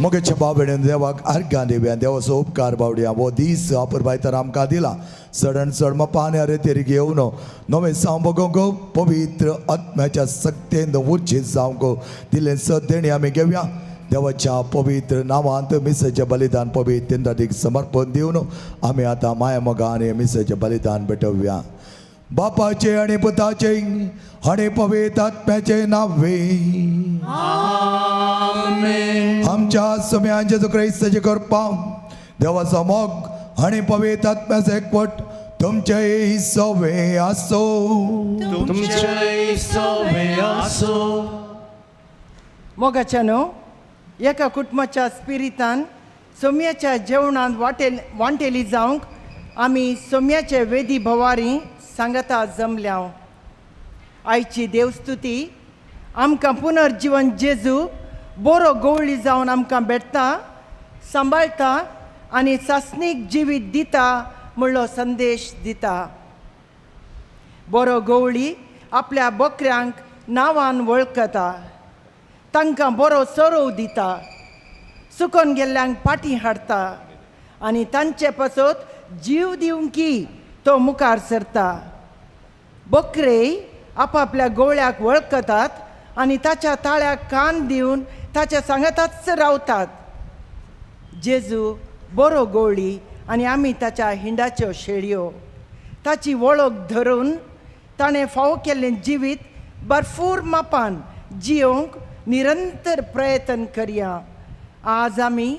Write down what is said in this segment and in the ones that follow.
मोगेच्या बाबडेन देवाक अर्घ्यां दिव्या देवाचो उपकार बावड्या वो दीस पुरबाय तर आमकां दिला चडण चड पाण्यार तेरी घेवन नवे सांबगो पवित्र आत्म्याच्या सक्तेन उर्जीत जावंक दिले सदेणी आमी घेवया देवाच्या पवित्र नावांत मिसेचे बलिदान पवित्र नदीक समर्पण दिवन आमी आतां माया मोगा आनी मिसेचे बलिदान भेटवया बापाचे आणि पुताचे आणि पवित्र आत्म्याचे नावे आमेन. आमच्या सम्यान जेजू ख्रिस्ताची कृपा देवाचो मोग आणि पवित्र आत्म्याचे एकवट तुमचे सवे आसो मोगाच्यानो एका कुटुंबाच्या स्पिरितान सोम्याच्या जेवणांत वांटेली जावंक आमी सोम्याचे वेदी भवारी सांगता जमल्या आयची देवस्तुती आमकां पुनर्जीवन जेजू बरो गवळी जावन आमकां भेटता सांबाळटा आनी सासणीक जिवीत दिता म्हणलो संदेश दिता बरो गवळी आपल्या बकऱ्यांक नांवान वळखता तांकां बरो सरोव दिता सुकोन गेल्ल्यांक फाटीं हाडटा आनी तांचे पासत जीव दिवंकी तो मुखार सरता बकरे आपापल्या गवळ्याक वळखतात आनी ताच्या ताळ्याक कान दिवन ताच्या सांगाताच रावतात जेजू बरो गवळी आनी आमी ताच्या हिंडाच्यो शेळयो ताची वळख धरून ताणें फावो केल्लें जिवीत भरपूर मापान जियोंक निरंतर प्रयत्न करया आज आमी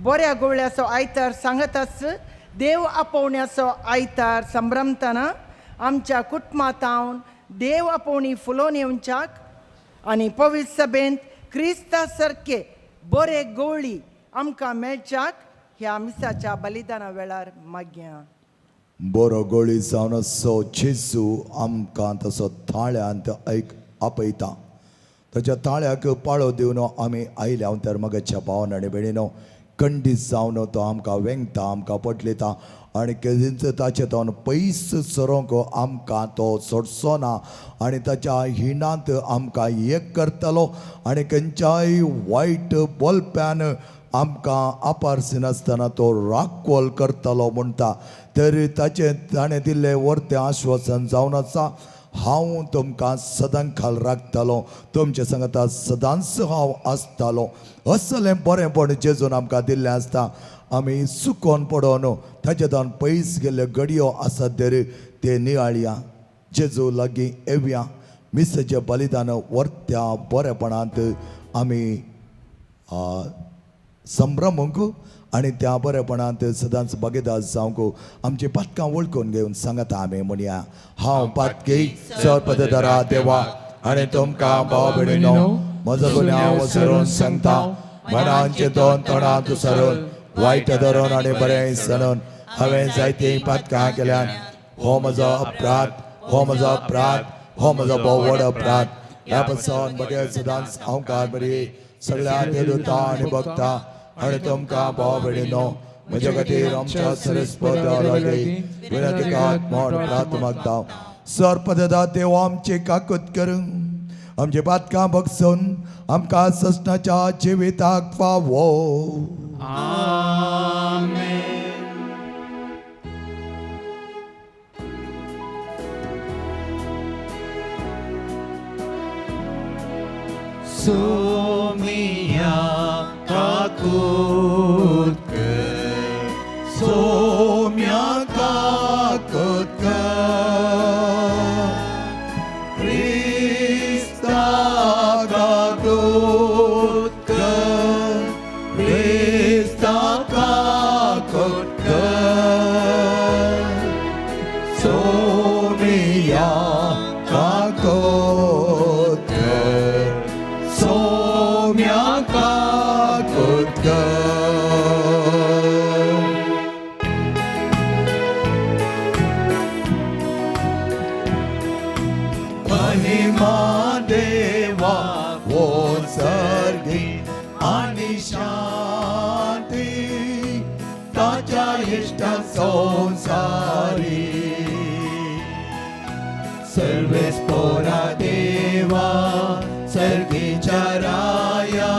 बऱ्या गवळ्याचो आयतार सांगताच देव आपोवण्याचो आयतार संभ्रमतना आमच्या कुटुंबांत हांव देव आपोवणी फुलोवन येवच्याक आनी पवित्र सभेंत क्रिस्ता सारके बरे गवळी आमकां मेळच्याक ह्या मिसाच्या बलिदाना वेळार मागया बरो गवळी जावन असो जेजू आमकां तसो ताळ्यांत आपयता ताच्या ताळ्याक पाळो दिवन आमी आयल्या तर मगच्या भावन आनी भयणीनो खंडीत जावन तो आमकां वेंगता आमकां पटलिता आनी केदींच ताचे तोन पयस सरोंक आमकां तो सोडचो ना आनी ताच्या हिणांत आमकां एक करतलो आनी खंयच्याय वायट बोलप्यान आमकां आपारसिनासतना तो राखवल करतलो म्हणटा तर ताचें ताणें दिल्लें वर्तें आश्वासन जावन आसा हांव तुमकां सदांखाल राखतलो तुमचे सांगता सदांच हांव आसतलो असलें बरेंपण जेजून आमकां दिल्लें आसता आमी सुकोन पडोन ताचे दोन पयस गेल्ल्यो घडयो आसात तर ते नियाळया जेजू लागीं येवया मिसेचें बलिदान वर्त्या बरेपणांत आमी संभ्रमूंक आनी त्या बरेपणांत सदांच भागीदार जावंक आमची पातकां वळखून घेवन सांगता आमी म्हणया हांव पातकी सर्पदरा देवा आनी तुमकां भाव भयणीनो म्हजो गुन्यांव वसरून सांगता मनांचे दोन तोंडांत सरून वायट धरून आनी बरें सणून हांवें जायतीं पातकां केल्यान हो म्हजो अपराध हो म्हजो अपराध हो म्हजो भोव व्हड अपराध ह्या पासून म्हगे सदांच अवकार बरी सगळ्या देवता आनी भक्तां आनी तुमकां भाव भयणीनो म्हजे खातीर आमच्या सरस्वती विनंती म्हण प्रार्थना मागता सर्पदा देव आमची काकूत करूं आमचे पातकां बगसून आमकां ससनाच्या जिविताक फावो Sumia kakutke, सोम्या काकूत क्रिस्ता काकूत क्रिस्ता काकूत सोम्या काकूत सोम्या काकूत महिमा देवा वो सर्गी आणि शांती ताच्या इष्ट संसारी सर्वेस पोरा देवा सर्गीच्या राया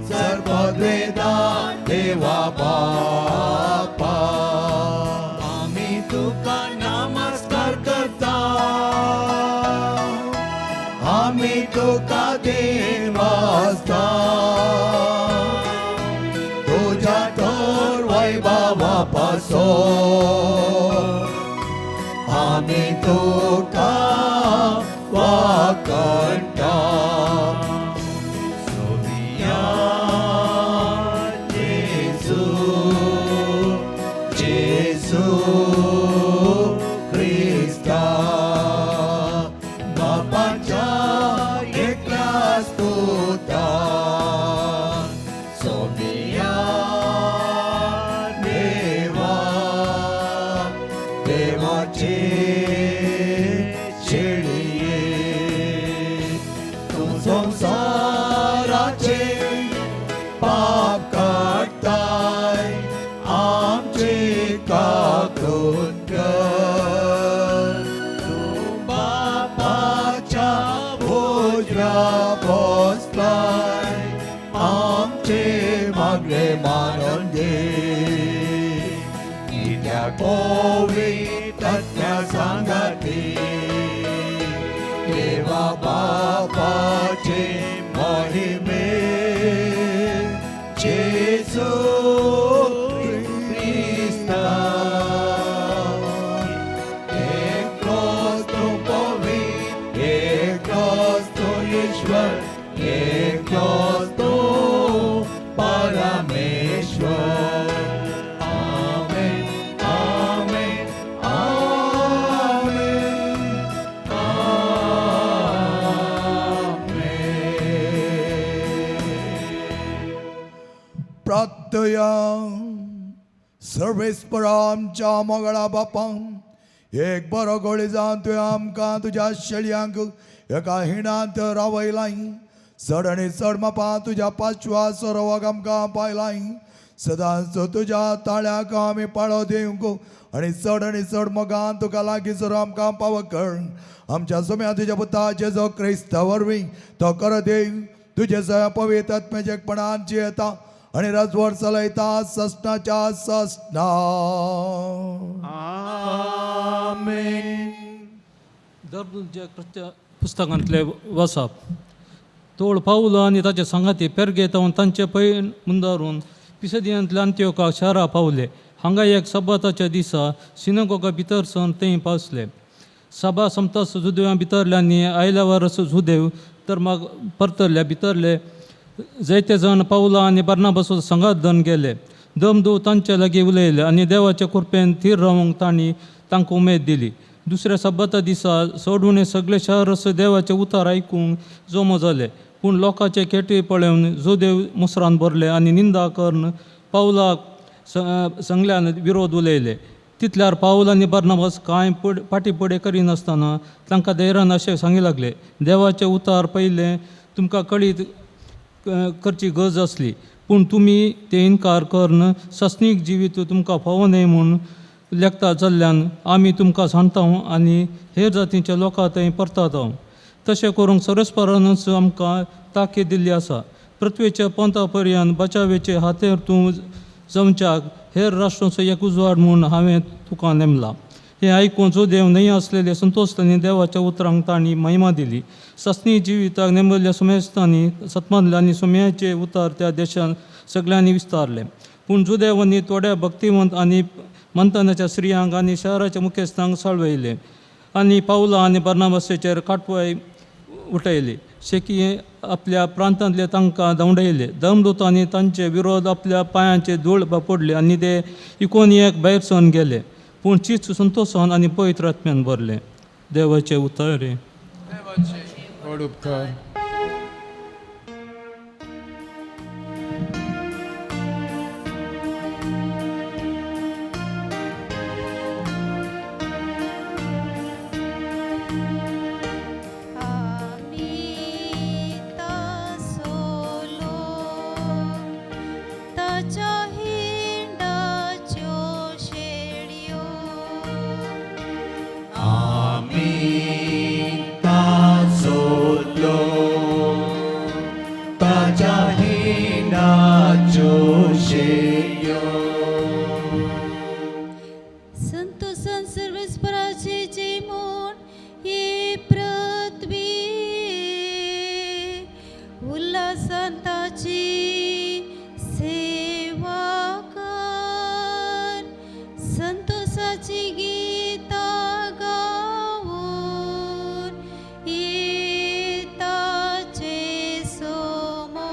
सर्वद्वेदा देवा बापा आम्ही तुका नमस्कार करता आम्ही तुका देवास्ता तुझ्या थोर वैभवापासून आम्ही तुका वाकणटा सोविया येसू जेसू ख्रिस्ता बापाच्या एकल्याच पुता सोमिया देवा देवाचे शेळिये तू संसाराचे पाप काढताय आमचे काकूत कर तू बापाच्या भोजरा बसलाय आमचे मागणे मानून घे कित्या पवित्रत्या सांगाती देवा बापाचे महिमे जेसू ख्रिस्ता एकच तो पवित्र एकच तो ईश्वर एकच तो परमेश्वर आमेन आमेन आमेन प्रार्थया सर्वेस्परा आमच्या मोगळा बापां एक बरो गोळी जावन तुवें आमकां तुज्या शेळयांक एका हिणांत रावयलाय चड आनी चड मापां तुज्या पांचव्या सरोवाक आमकां पायलाय सदांच तुज्या ताळ्याक आमी पाळो दिवंक आनी चड मोगान तुका लागींसर आमकां पाव कर आमच्या सोम्या तुज्या पुताचे जो क्रिस्ता वरवीं तो कर देव तुजे सया पवित्र आत्म्याचेपणान येता आणि राजवट चलयता ससनाच्या ससना आमेन. दरदूतच्या कृत्य पुस्तकांतले वचप तोड पावलो आनी ताचे सांगाती पेरगे तावन तांचे पै मुंदारून पिसदियांतल्या अंत्योका शारा पावले. हांगा एक सब्बाताच्या दिसा सिनगोगा भितर सावन थंय पावसले. सभा समतास जुदेवां भितरल्यांनी आयल्या वरस जुदेव तर मग परतरल्या भितरले जायते जण पावला आनी बार्नाबासून संगात धन गेले. दमदो तांचे लागीं उलयले आनी देवाच्या कृपेन थीर रावंक तांणी तांकां उमेद दिली. दुसऱ्या सब्बाता दिसा सोडून सगळे शहर देवाचे उतार आयकूंक जमो जाले. पूण लोकांचे केटी पळोवन जुदेव मुसरान भरले आनी निंदा करून पावलाक संगल्यान विरोध उलयले. तितल्यार पावल आनी बर्नबास कांय फाटी फुडें करिनासतना तांकां धैर्यान अशें सांगी लागले, देवाचें उतार पयलें तुमकां कळीत करची गरज आसली, पूण तुमी ते इन्कार करून सस्नीक जिवीत तुमकां फावो न्हय म्हूण लेखता जाल्ल्यान आमी तुमकां सांगता आनी हेर जातीच्या लोकां थंय परतात. तशें करूंक सरस्परानच आमकां ताकीद दिल्ली आसा. पृथ्वीच्या पंता पर्यंत बचावेचे हातेर तूं जमच्याक हेर राष्ट्रांचो एक उजवाड म्हूण हांवें तुका नेमला. हें आयकून जो देव न्हय आसलेले संतोषतांनी देवाच्या उतरांक तांणी महिमा दिली. सस्नी जिविताक नेमलेल्या सुमेस्तांनी सत्मांतले आनी सुम्याचे उतार त्या देशांत सगळ्यांनी विस्तारले. पूण जुदेवांनी थोड्या भक्तिवंत आनी मंथनाच्या स्त्रियांक आनी शहराच्या मुखेस्तांक साळवयले आनी पावला आनी बर्नबासाचेर काटवाय उठयली. शेकी आपल्या प्रांतांतले तांकां धांवडयले. धर्मदूतांनी तांचे विरोध आपल्या पांयांचे धूळ पडले आनी ते इकोनियाक भायर सवन गेले. पूण चीच संतोशान आनी पवित्र आत्म्यान भरले. देवाचे उतर. व्हड उपकार. संतोषान सर्वेस्पराचे जे म्हूण हे पृथ्वी उल्हासान ताची सेवा कर. संतोषाची गीतां गावून येताचे समोर.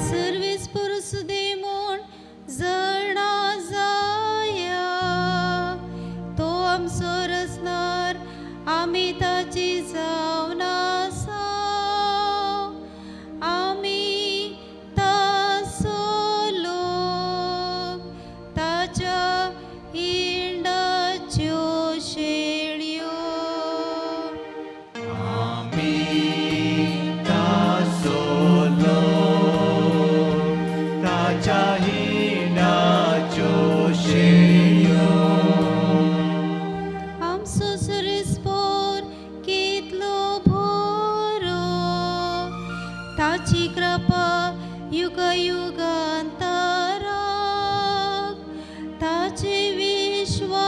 सर्वेस्पर सुदे म्हूण जळना जाया तो आमचो रचणार आमी ताची जावन आसा. आमी ताचो लोक ताच्या हिंडाच्यो शेळयो. आमचो सर्वेस्पर कितलो बरो ताची कृपा युग युगांतराक. ताचे विश्वासीपण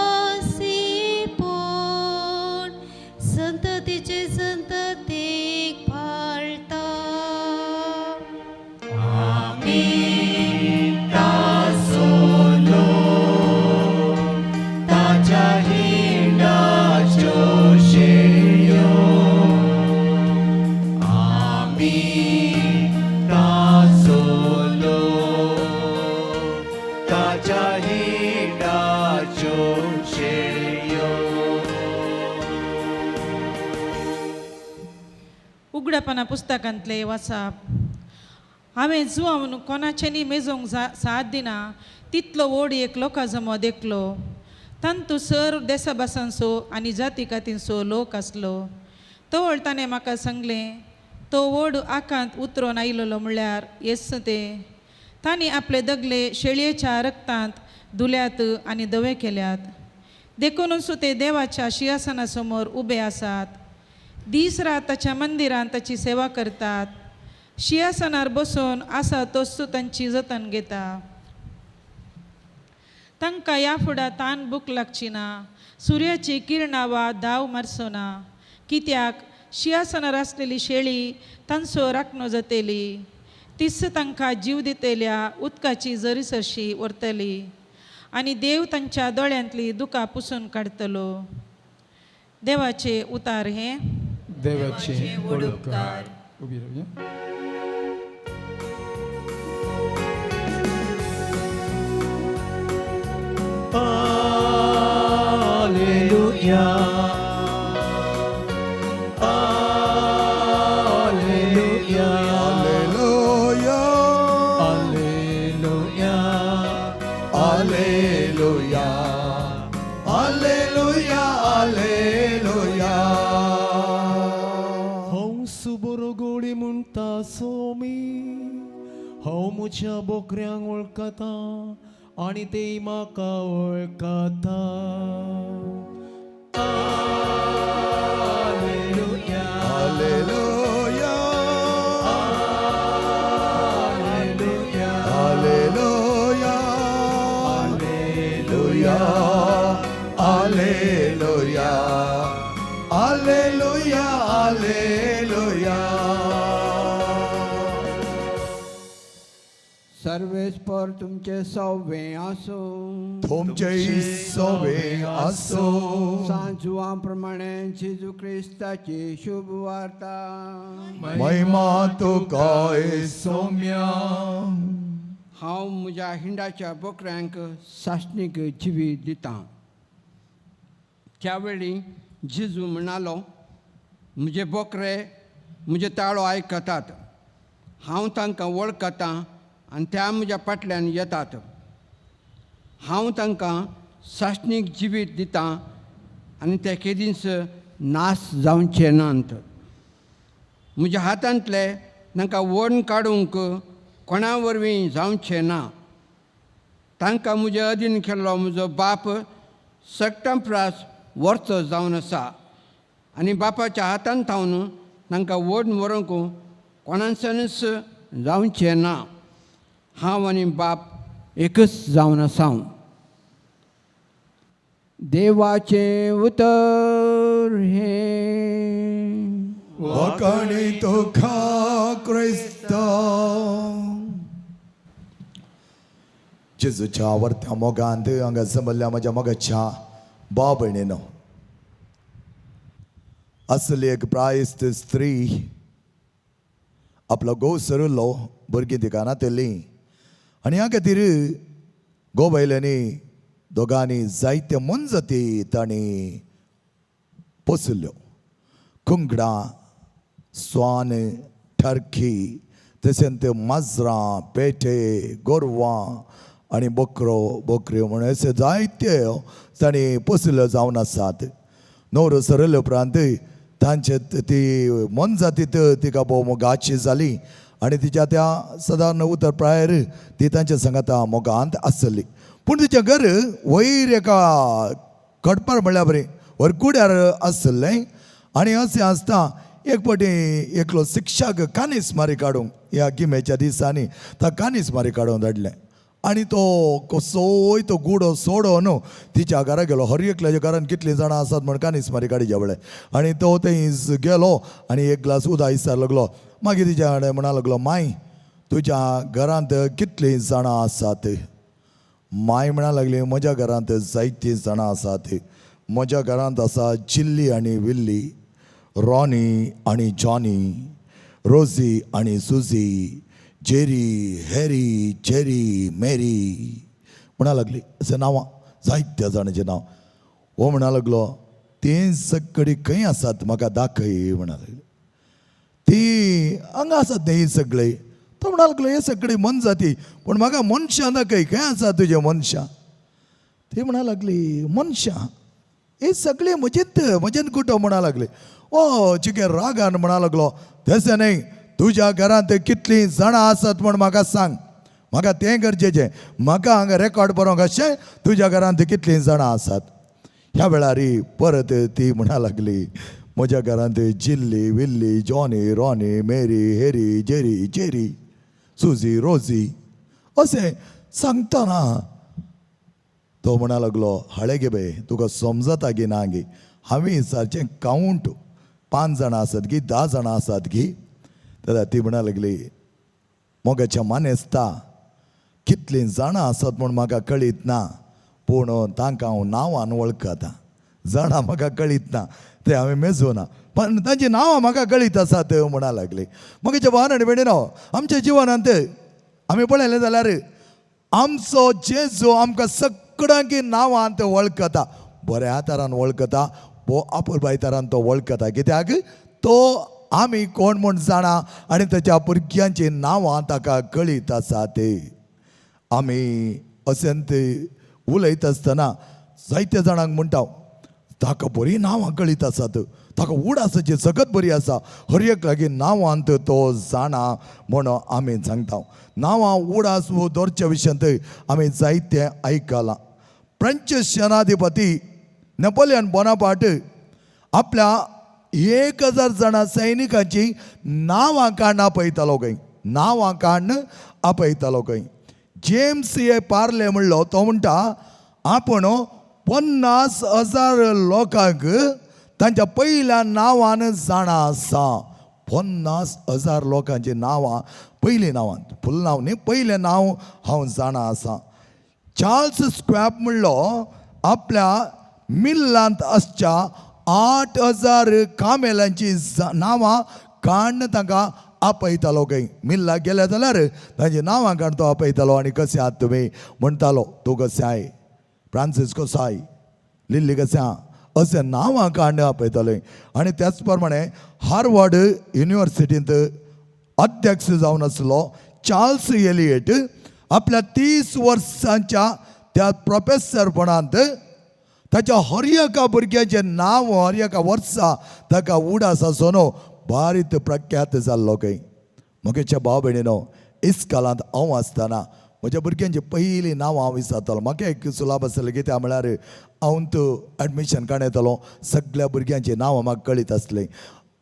संततीचे संततेक पाळटा. उगडपणा पुस्तकांतले वाचप. हांवें जुआवन कोणाचेनी मेजोंक साथ दिना तितलो व्हड एक लोकां जमो देखलो. तांतू सर देशाभासांचो आनी जाती कातींचो लोक आसलो. तो ताणें म्हाका सांगलें, तो व्हड आकांत उतरोन आयिल्लो म्हणल्यार येस ते. तांणी आपले दगले शेळयेच्या रक्तांत धुल्यात आनी दवे केल्यात. देखूनच ते देवाच्या सिंहासना समोर उबे आसात. दीस रात ताच्या मंदिरांत ताची सेवा करतात. सिंहासनार बसून आसा तोच तांची जतन घेता. तांकां ह्या फुडां तान भूक लागची ना, सुर्याची किरणां वा दाव मारचो ना. कित्याक सिंहासनार आसलेली शेळी तांचो राखणो जातली. तीच तांकां जीव दितेल्या उदकाची जरीसरशी व्हरतली आनी देव तांच्या दोळ्यांतली दुकां पुसून काडटलो. देवाचे उतार हे. देवाचे व्हड उपकार. उबी रावया. Alleluia, Alleluia, Alleluia. हांव सुबोरो गोडी म्हणटा सोमी हांव म्हज्या बोकऱ्यांक वळखता आनी ते म्हाका वळखता Alleluia, Alleluia, Alleluia, Alleluia, Alleluia, Alleluia, Alleluia. सर्वेस्पर तुमचे सव्वे आसो तुमचे सवे असो सांजुआ प्रमाणे जेजू क्रिस्ताची शुभ वार्ता महिमा तुका सौम्या. हांव म्हज्या हिंडाच्या बोकऱ्यांक साश्णीक जिवी दितां. त्या वेळी जेजू म्हणालो म्हजे बोकरे म्हजे ताळो आयकतात. हांव तांकां वळखतां आनी त्या म्हज्या फाटल्यान येतात. हांव तांकां साश्णीक जिवीत दितां आनी ते केदींच नाश जावचे नात. म्हज्या हातांतले तांकां वण काडूंक कोणा वरवीं जावचें ना. तांकां म्हजे अधीन केल्लो म्हजो बाप सक्टंप्रास वर्चो जावन आसा आनी बापाच्या हातांत थावन तांकां वण व्हरूंक कोणासनच जावचें ना. हांव आनी बाप एकच जावन आसा. देवाचें उतर हे वखणी तुका क्रिस्त. जेजूच्या आवडत्या मोगांत हांगा जमल्ल्या म्हज्या मोगाच्या भाव भयणीनो, असली एक प्रायस्त स्त्री आपलो घोव सरिल्लो भुरगीं तिका नातेली आनी ह्या खातीर घोव बायलांनी दोगांनी जायत्यो मनजती तांणी पोसल्यो. कुंगडां, स्वान, टर्की, तशेंच माजरां, पेटे, गोरवां आनी बोकऱ्यो म्हणून अशे जायत्यो तांणी पोसल्यो जावन आसात. न्हवरो सरिल्ले उपरांत तांचे ती मनजातीत तिका भोव मोगाची जाली आनी तिच्या त्या सादारण उतर प्रायर ती तांच्या सांगाता मोगांत आसली. पूण तिचें घर वयर एका कडपार म्हणल्यार बरें वरकुड्यार आसलें आनी अशें आसता एक फावटी एकलो शिक्षक कानीस मारी काडूंक ह्या गिमेच्या दिसांनी ताका कानीस मारी काडूंक धाडलें आनी तो कसोय तो गुडो सोडोन तिच्या घरा गेलो. हर एकल्याच्या घरान कितलीं जाणां आसात म्हण कानीस मारी काडी जेवळे आनी तो थंय गेलो आनी एक ग्लास उदक विचार लागलो. मागीर तिच्या कडेन म्हणा लागलो, माय तुज्या घरांत कितलीं जाणां आसात? माय म्हणा लागली, म्हज्या घरांत जायतीं जाणां आसात. म्हज्या घरांत आसा जिल्ली आनी विल्ली, रॉनी आनी जॉनी, रोजी आनी सुजी, जेरी, हॅरी, जेरी, मेरी म्हणा लागली. अशें नांवां जायत्या जाणांचें नांव. हो म्हणा लागलो, तें सगळीं खंय आसात म्हाका दाखय म्हणा लागली. ती हांगा आसात न्ही सगळे. तो म्हणा लागलो, हे सगळीं मन जाती पूण म्हाका मनशां दाखय, खंय आसा तुजें मनशां? ती म्हणा लागली, मनशां हे सगळे म्हजेन कुटो म्हणा लागले. ओ चिके रागान म्हणा लागलो, तशें न्हय, तुज्या घरांत कितलीं जाणां आसात म्हण म्हाका सांग. म्हाका तें गरजेचें. म्हाका हांगा रेकॉर्ड बरोवंक अशें तुज्या घरांत कितलीं जाणां आसात. ह्या वेळार परत ती म्हणा लागली, म्हज्या घरांत जिल्ली, विल्ली, जॉनी, रॉनी, मेरी, हेरी, जेरी, जेरी, सुजी, रोजी अशें सांगतना तो म्हणा लागलो, हाळे गे बे तुका समजता गी ना गे, हांवें सारकें कावंट 5 जाणां आसात गी, 10 जाणां आसात गी. तेन्ना ती म्हणा लागली, मोगाच्या मानेस्ता कितलीं जाणां आसात म्हूण म्हाका कळीत ना, पूण तांकां हांव नांवान वळखता. जाणां म्हाका कळीत ना ते हांवें मेजूना, पण तांची नांवां म्हाका कळीत आसात म्हणा लागली. मोगाच्या भावान आनी भयणीनो, आमच्या जिवनांत आमी पळयलें जाल्यार आमचो जेजू आमकां सगळ्यांकी नांवांत वळखता. बऱ्या तरान वळखता वो आपुरबाय तरान तो वळखता कित्याक तो आमी कोण म्हूण जाणा आनी ताच्या भुरग्यांची नांवां ताका कळीत आसा ते आमी असेंत उलयत आसतना जायत्या जाणांक म्हणटा ताका बरी नांवां कळीत आसात ताका उडासाची सगत बरी आसा हर एक लागीं नांवांत तो जाणा म्हणून आमी सांगता नांवां उडास दवरच्या विशयांत आमी जायतें आयकलां फ्रेंच सेनाधिपती नेपोलियन बोनापार्ट आपल्या 1000 जाणां सैनिकांची नांवां काडून आपयतालो खंय नांवां काडून आपयतालो खंय जेम्स ए पार्ले म्हणलो तो म्हणटा आपण 50,000 लोकांक तांच्या पयल्या नांवान जाणा आसा 50,000 लोकांची नांवां पयलीं नांवां फुल नांव न्ही पयलें नांव हांव जाणा आसा चार्ल्स स्क्वॅब म्हणलो आपल्या मिल्लांत आसच्या 8,000 कामेलांची नांवां काडून तांकां आपयतालो खंय मिल्ला गेले जाल्यार तांची नांवां काडून तो आपयतालो आनी कशें आहात तुमी म्हणटालो तूं कशें आय फ्रांसीस कसो आय लिल्ली कशें आहा अशें नांवां काडून आपयताले आनी त्याच प्रमाणे हार्वर्ड युनिवर्सिटींत अध्यक्ष जावन आसलो चार्ल्स एलियट आपल्या 30 वर्सांच्या त्या प्रोफेसरपणांत ताच्या हर एका भुरग्याचें नांव हर एका वर्सा ताका उडास आसोन बारीत प्रख्यात जाल्लो खंय म्हगेच्या भाव भयणीनो इस्कालांत हांव आसतना म्हज्या भुरग्यांची पयलीं नांवां हांव विसरतालो म्हाका एक सुलाभ आसलें कित्याक म्हळ्यार हांव एडमिशन काडून येतालो सगळ्या भुरग्यांची नांवां म्हाका कळीत आसलीं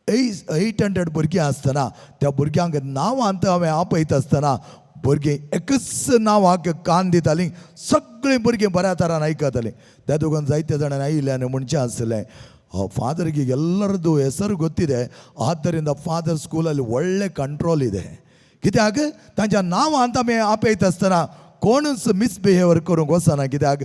800 भुरगीं आसतना त्या भुरग्यांक नांवांत हांवें आपयत आसतना भुरगीं एकच नांवाक कान दितालीं सगळीं भुरगीं बऱ्या तरान आयकतालीं त्या दोगान जायत्या जाणांनी आयिल्लें आनी म्हणचें आसलें ಫಾದರ್ಗೆ ಎಲ್ಲರದ್ದು ಹೆಸರು ಗೊತ್ತಿದೆ ಆದ್ದರಿಂದ ಫಾದರ್ ಸ್ಕೂಲಲ್ಲಿ ಒಳ್ಳೆ ಕಂಟ್ರೋಲ್ ಇದೆ कित्याक तांच्या नांवांत आमी आपयत आसतना कोणूच मिसबिहेवियर करूंक वचना कित्याक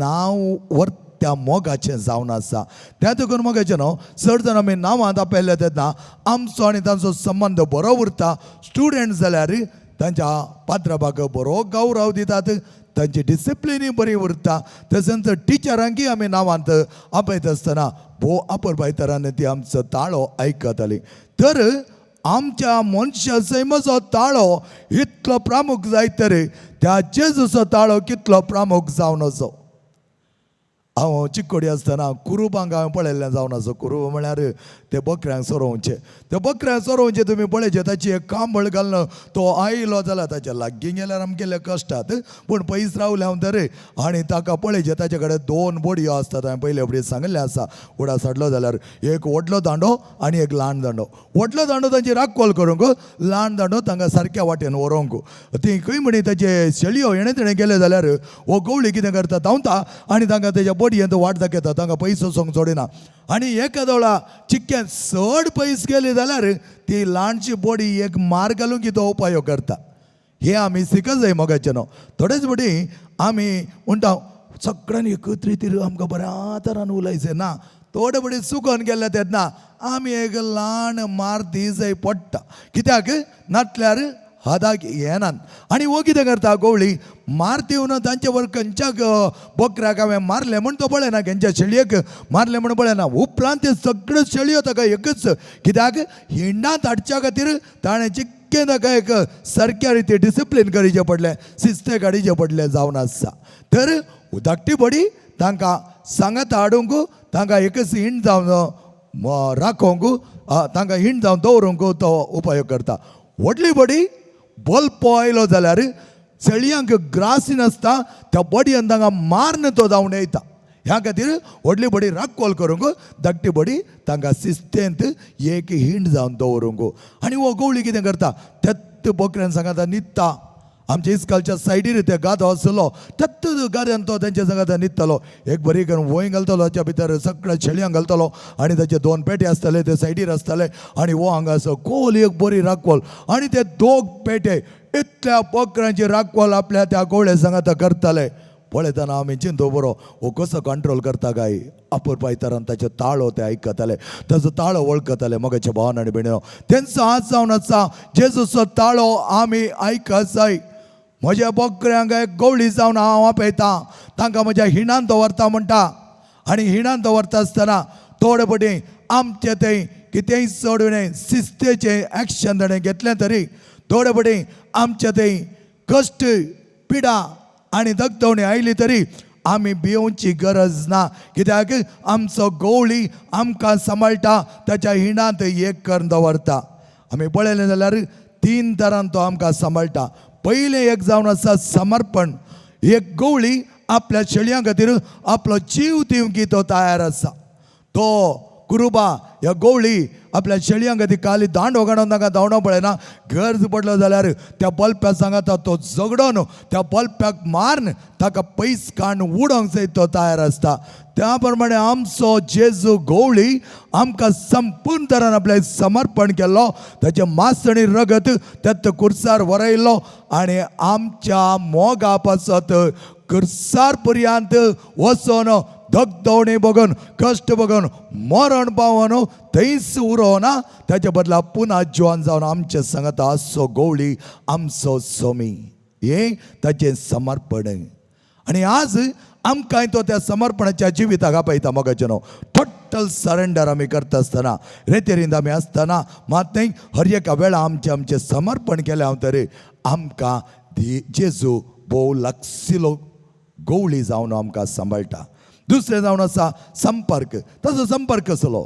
नांव त्या मोगाचें जावन आसा त्या देखून मोगाचें न्हू चड जर आमी नांवांत आपयले तेन्ना आमचो आनी तांचो संबंद बरो उरता स्टुडंट जाल्यार तांच्या पात्राबाक बरो गौरव दितात तांची डिसिप्लिनूय बरी उरता तशेंच टिचरांकय आमी नांवांत आपयत आसतना भोव आपुरबाय तरान ती आमचो ताळो आयकताली तर आमच्या मनशा सैमाचो ताळो इतलो प्रामुख जायत तर त्या जेजूचो ताळो कितलो प्रामुख जावन असो हांव चिकोडी आसतना कुरुबांक हांवें पळयल्लें जावन आसा कुरूब म्हळ्यार ते बकऱ्यांक सोरोवचे ते बकऱ्यांक सोरोवचे तुमी पळयचे ताची एक कांबळ घालून तो आयलो जाल्यार ताच्या लागीं गेल्यार आमगेले कश्टात पूण पयस रावले हांव तर आनी ताका पळयचे ताचे कडेन 2 बोडयो आसतात हांवें पयले फुडें सांगलें आसा उडा सडलो जाल्यार एक व्हडलो दांडो आनी एक ल्हान दांडो व्हडलो दांडो तांची राखोल करूंक ल्हान दांडो तांकां सारक्या वाटेन व्हरूंक ती खंय म्हणी ताचे शेळयो हेणे तेणें गेले जाल्यार हो गवळी कितें करता धांवता आनी तांकां ताच्या बोडयेंत वाट दाखयता तांकां पयसो सोंग सोडिना आनी एका दोळा चिक्क्यान चड पयस गेली जाल्यार ती ल्हानशी बोडी एक मार घालूंक तो उपाय करता हे आमी शिकत जाय मोगाचें न्हू थोडेच बडी आमी म्हणटा सगळ्यांनी एकत्र रितीर आमकां बऱ्या तरान उलयचें ना थोडे बडी चुकोन गेले तेन्ना आमी एक ल्हान मार दी जाय पडटा कित्याक नाटल्यार हादाक येनात आनी वो कितें करता गवळी मार दिवन तांचे वर खंयच्याक बकऱ्याक हांवें मारलें म्हूण तो पळयना खंयच्या शेळयेक मारलें म्हूण पळयना उपरांत ते सगळ्यो शेळयो ताका एकच कित्याक हिंडात हाडच्या खातीर ताणें चिक्कें ताका एक सारक्या रिती डिसिप्लीन करचें पडलें शिस्ते काडचें पडलें जावन आसा तर धाकटी बडी तांकां सांगात हाडूंक तांकां एकच हिंड जावन राखोंक तांकां हिंड जावन दवरूंक तो उपयोग करता व्हडली बडी बल्ब आयलो जाल्यार शेळयांक ग्रासी नासता त्या बडयेन तांकां मारन तो जावन येता ह्या खातीर व्हडली बडी राखोल करूंक धाकटी बडी तांकां शिस्तेंत एक हिंड जावन दवरूंक आनी हो गवळी कितें करता तेत बकऱ्यान सांगाता न्हिदता आमच्या इस्कालच्या सायडीर ते गादो आसलो तेत गाद्यान तो तेंच्या सांगाता न्हिदतालो एक बरी करून वोय घालतालो ताच्या भितर सगळ्या शेळयांक घालतालो आनी ताचे 2 पेटे आसताले ते सायडीर आसताले आनी वो हांगासर खोल एक बरी राखोल आनी ते 2 पेटे इतल्या बकऱ्यांची राखोल आपल्या त्या गवळे सांगाता करताले पळयतना आमी चिंतो बरो हो कसो कंट्रोल करता काय आपुरबाय तरान ताचे ताळो ते आयकताले ताचो ताळो वळखताले मोगाच्या भावान आनी भयणीनो तेंचो हात जावन आसा जेजूचो ताळो आमी आयकत जाय म्हज्या बकऱ्यांक एक गवळी जावन हांव आपयतां तांकां म्हज्या हिणान दवरता म्हणटा आनी हिणान दवरता आसतना थोडे पटी आमचे थंय कितेंय चडवणे शिस्तेचें एक्शन ताणें घेतलें तरी थोडे पटी आमचे थंय कश्ट पिडा आनी दगदवणी आयली तरी आमी भिवची गरज ना, कित्याक आमचो गवळी आमकां सांबाळटा, ताच्या हिणांत एक करून दवरता. आमी पळयलें जाल्यार 3 तरान तो आमकां सांबाळटा. पयलें एक जावन आसा समर्पण. एक गवळी आपल्या शेळयां खातीर आपलो जीव दिवंक तो तयार आसा. तो कुरुबा ह्या गवळी आपल्या शेळयां खातीर खाली दांडो काडून ताका धांवडो पळयना. गरज पडलो जाल्यार त्या बल्प्या सांगाता तो झगडोन त्या बल्प्याक मारून ताका पयस काडून उडोवंक सयत तो तयार आसता. त्या प्रमाणे आमचो जेजू गवळी आमकां संपूर्ण तरान आपलें समर्पण केल्लो, ताचे मांस आनी रगत त्यात कुर्सार वरयल्लो आनी आमच्या मोगा पासत कुर्सार पर्यंत वचोन दगदवणे बघून कश्ट बघून मरण पावन थंयच उरोना, ताच्या बदला पुन्हा जिवन जावन आमचे सांगता आसो गवळी आमचो सोमी. हे ताचें समर्पण. आनी आज आमकां तो त्या समर्पणाच्या जिविताक आपयता. मोगाचें न्हू, टोटल सरेंडर आमी करता आसतना रेतेरींत आमी आसतना मात न्हय हर एका वेळा आमचें समर्पण केलें हांव तरी आमकां जेजू भोव लागशिल्लो गवळी जावन आमकां सांबाळटा. दुसरें जावन आसा संपर्क. ताचो संपर्क कसलो?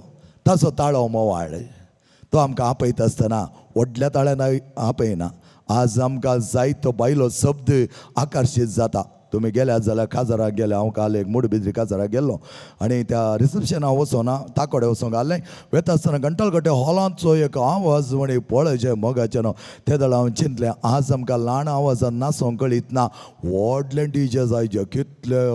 ताचो ताळो मोवाळ. तो आमकां आपयता आसतना व्हडल्या ताळ्यान आपयना. आज आमकां जायतो बायलो शब्द आकर्शीत जाता. तुमी गेल्यात जाल्यार काजाराक गेले. हांव काल एक मुडबिद्री काजाराक गेल्लो आनी त्या रिसेप्शनाक वचोन ताकोडे वचोंक घालें. वता आसतना घंटलकटे हॉलांचो एक आवाज म्हणे पळय जे मोगाचें न्हू. ते जाल्यार हांवें चिंतलें आज आमकां ल्हान आवाजान नासोंक कळीत ना, व्हडले डीजे जायचे. कितले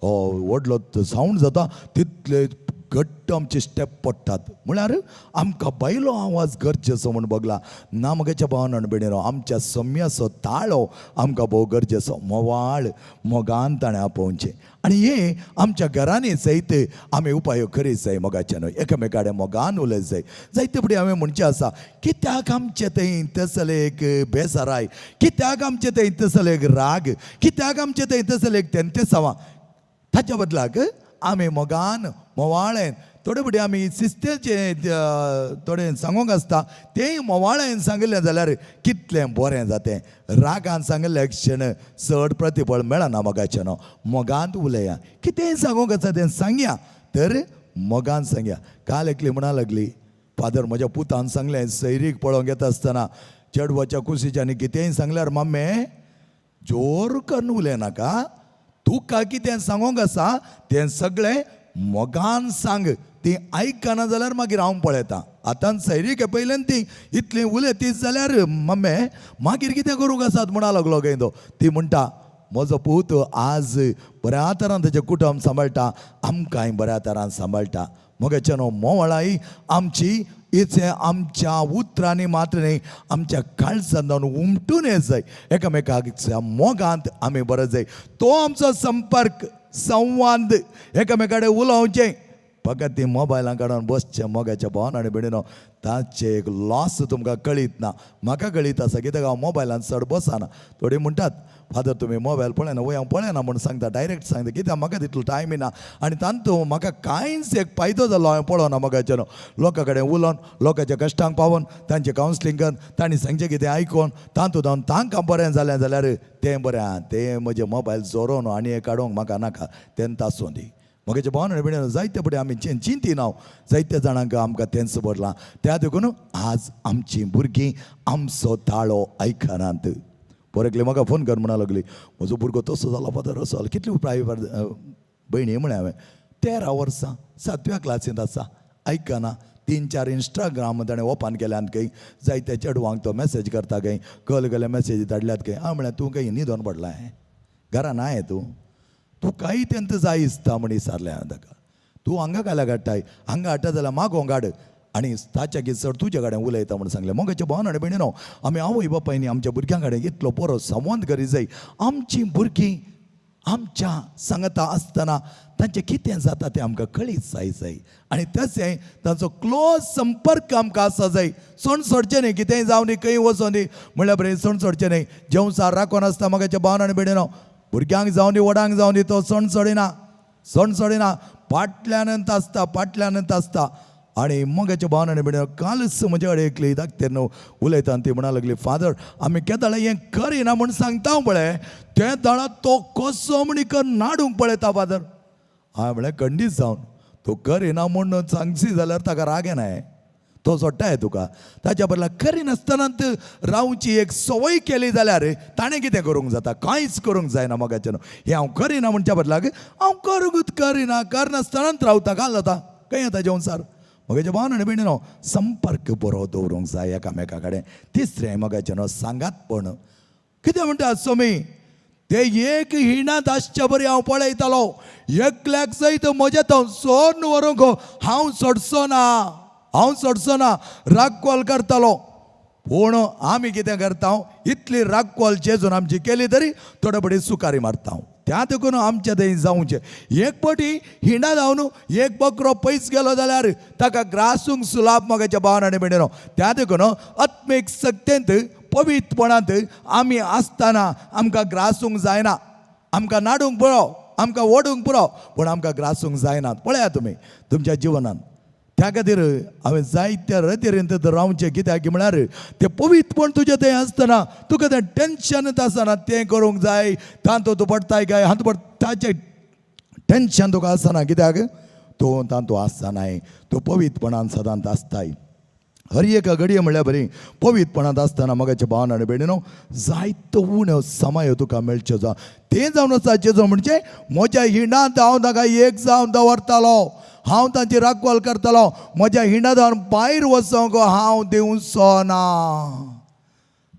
व्हडलो सावंड जाता तितले घट्ट आमचे स्टेप पडटात. म्हळ्यार आमकां बायलो आवाज गरजेचो म्हूण बगला ना. मोगाच्या भावान भयणीनो, आमच्या सम्याचो ताळो आमकां भोव गरजेचो. मोवाळ मोगान ताणें आपोवचें. आनी हे आमच्या घरांनी सयत आमी उपाय करीत जाय. मोगाचें न्हू, एकामेकाडेन मोगान उलयत जाय. जायते फुडें हांवें म्हणचें आसा, कित्याक आमचे थंय तसले एक बेसराय, कित्याक आमचे थंय तसले एक राग, कित्याक आमचे थंय तसले एक तेंतेसावां. ताच्या बदलाक आमी मोगान मोवाळें थोडे फुडें आमी शिस्तेचें थोडें सांगूंक आसता. तेंय मोवाळें सांगलें जाल्यार कितलें बरें जातें. रागान सांगलें क्षण चड प्रतिफळ मेळना. मोगाचें न्हू, मोगान उलया. कितेंय सांगूंक आसा तें सांगया, तर मोगान सांगया. काल एकली म्हणा लागली, फादर म्हज्या पुतान सांगलें सैरीक पळोवंक येता आसतना चेडवाच्या कुशीच्यानी कितेंय सांगल्यार मम्मे जोर करून उलयनाका. तुका कितें सांगूंक आसा तें सगळें मोगान सांग. ती आयकना जाल्यार मागीर हांव पळयतां. आतां सैरीक पयल्यान ती इतली उलयतीच जाल्यार मम्मे मागीर कितें करूंक आसात म्हणा लागलो खंय तो. ती म्हणटा म्हजो पूत आज बऱ्या तरान ताचें कुटुंब सांबाळटा, आमकांय बऱ्या तरान सांबाळटा. मोगाचें न्हू, मोवाळाय आमची इथे आमच्या उतरांनी मात्र न्ही आमच्या काळजांतल्यान उमटून येत जाय. एकामेकाच्या मोगांत आमी बरे जाय. तो आमचो संपर्क संवाद. एकामेकाडेन उलोवचें, फकत ती मोबायलां काडून बसचें. मोगाच्या भावान आनी भयणीनो, ताचें एक लॉस तुमकां कळीत ना. म्हाका कळीत आसा, कित्याक हांव मोबायलान चड बसना. थोडी म्हणटात फादर तुमी मोबायल पळयना. वय हांव पळयना म्हूण सांगता, डायरेक्ट सांगता, कित्याक म्हाका तितलो टायम ना. आनी तांतू म्हाका कांयच एक फायदो जालो हांवें पळोवना. मोगाचें न्हू, लोकां कडेन उलोवन लोकांच्या कश्टांक पावोन तांचें कावन्सिलींग करून तांणी सांगचें कितें आयकोन तांतू जावन तांकां बरें जालें जाल्यार तें बरें. तें म्हजें मोबायल चोरोवन आनी एक काडूंक म्हाका नाका. तें तासून दी. मोगाच्या भावान आनी भयणीनो, जायते फुडें आमी चिंतीन हांव जायत्या जाणांक आमकां तेंच भरलां. त्या देखून आज आमचीं भुरगीं आमचो ताळो आयकनात. पोरकली म्हाका फोन कर म्हणा लागली, म्हजो भुरगो तसो जालो फादर असो जालो. कितली प्रायवेट भयणी म्हळें हांवें. 13 वर्सां 7व्या क्लासींत आसा, आयकना. 3-4 इंस्टाग्राम ताणें ओपन केल्यान खंय जायत्या चेडवांक तो मॅसेज करता खंय गले मॅसेजी धाडल्यात खंय. हांव म्हळें तूं खंय न्हिदोन पडलां घरा ना तूं कांय तेंत जाय दिसता म्हण विचारलें हांवें ताका. तूं हांगा घाल्या काडटाय, हांगा हाडटा जाल्यार मागोंक हाड आनी ताच्या कितें चड तुजे कडेन उलयता म्हूण सांगलें. मोगाच्या भावान आनी भयणीनो, आमी आवय बापायनी आमच्या भुरग्यां कडेन इतलो बरो संवाद करीत जाय. आमचीं भुरगीं आमच्या सांगता आसतना तांचें कितें जाता तें आमकां कळीत जाय. आनी तशें तांचो क्लोज संपर्क आमकां आसा जाय. सण सोडचें न्ही, कितेंय जावं न्ही, खंय वचों न्ही म्हळ्यार बरें सण सोडचें न्ही. जेवसार राखून आसता मोगाच्या भावान आनी भयणीनो. भुरग्यांक जावं न्ही, व्हडांक जावं न्ही, तो सण सोडिना. फाटल्यानंत आसता आणि मगाच्या भावनाने म्हणून कालच म्हजे कडेन एकली धाकटे न्हू उलयता ती म्हणा लागली फादर आमी केदाळा हें करिना म्हूण सांगता पळय त्या दाळा तो कसो म्हणीक नाडूंक पळयता फादर. हांवें म्हळें खंडीत जावन तूं करिना म्हूण सांगशी जाल्यार ताका राग येनाय तो सोडटाय तुका. ताच्या बदला करिनासतना रावची एक संवय केली जाल्यार ताणें कितें करूंक जाता कांयच करूंक जायना मोगाचें न्हू. हें हांव करिना म्हणच्या बदलाक हांव करूंकूच करिना करनासतनाच रावता काल जाता खंय येता जेवणसार. मोगाच्या भावनाने बीण न्हू संपर्क बरो दवरूंक जाय एकामेका कडेन. तिसरें मोगाचें न्हू सांगातपण. कितें म्हणटा सोमी ते एक हिणांत आसच्या बरी हांव पळयतालो एकल्याक सयत म्हजें तो सोन व्हरूंक हांव सोडचो ना रागकोल करतालो. पूण आमी कितें करता इतली रागकोल जेजून आमची केली तरी थोडे बडी सुकारी मारता. त्या देखून आमच्या थंय जावचें. एक फावटी हिंडा जावन एक बकरो पयस गेलो जाल्यार ताका ग्रासूंक सुलाभ मोगाच्या भावनाने म्हणून. त्या देखून आत्मीक सत्तेंत पवित्रपणांत आमी आसतना आमकां ग्रासूंक जायना. आमकां नाडूंक पुरो आमकां ओडूंक पुरो पूण आमकां ग्रासूंक जायना. पळया तुमी तुमच्या जिवनांत. त्या खातीर हांवें जायत्या रतीरेन रावचें. कित्याक म्हळ्यार तें पवित्रपण तुजें थंय आसतना तुका तें टेन्शनच आसना तें करूंक जाय तांतूं तूं पडटाय काय हातूंत ताचें टेन्शन तुका आसना. कित्याक तूं तांतूं आसनाय तूं पवित्रपणान सदांच आसताय. हर एका घडये म्हणल्यार बरी पवित्रपणांत आसतना मोगाच्या भावनाने बेडीनो जायत्यो उण्यो समायो तुका मेळच्यो जावं. तें जावन आसा जेजो म्हणजे म्हज्या हिंडांत हांव ताका एक जावन दवरतालो हांव तांची राखवाल करतालो. म्हज्या हिंडांत हांव भायर वचोंक हांव दिवचो ना.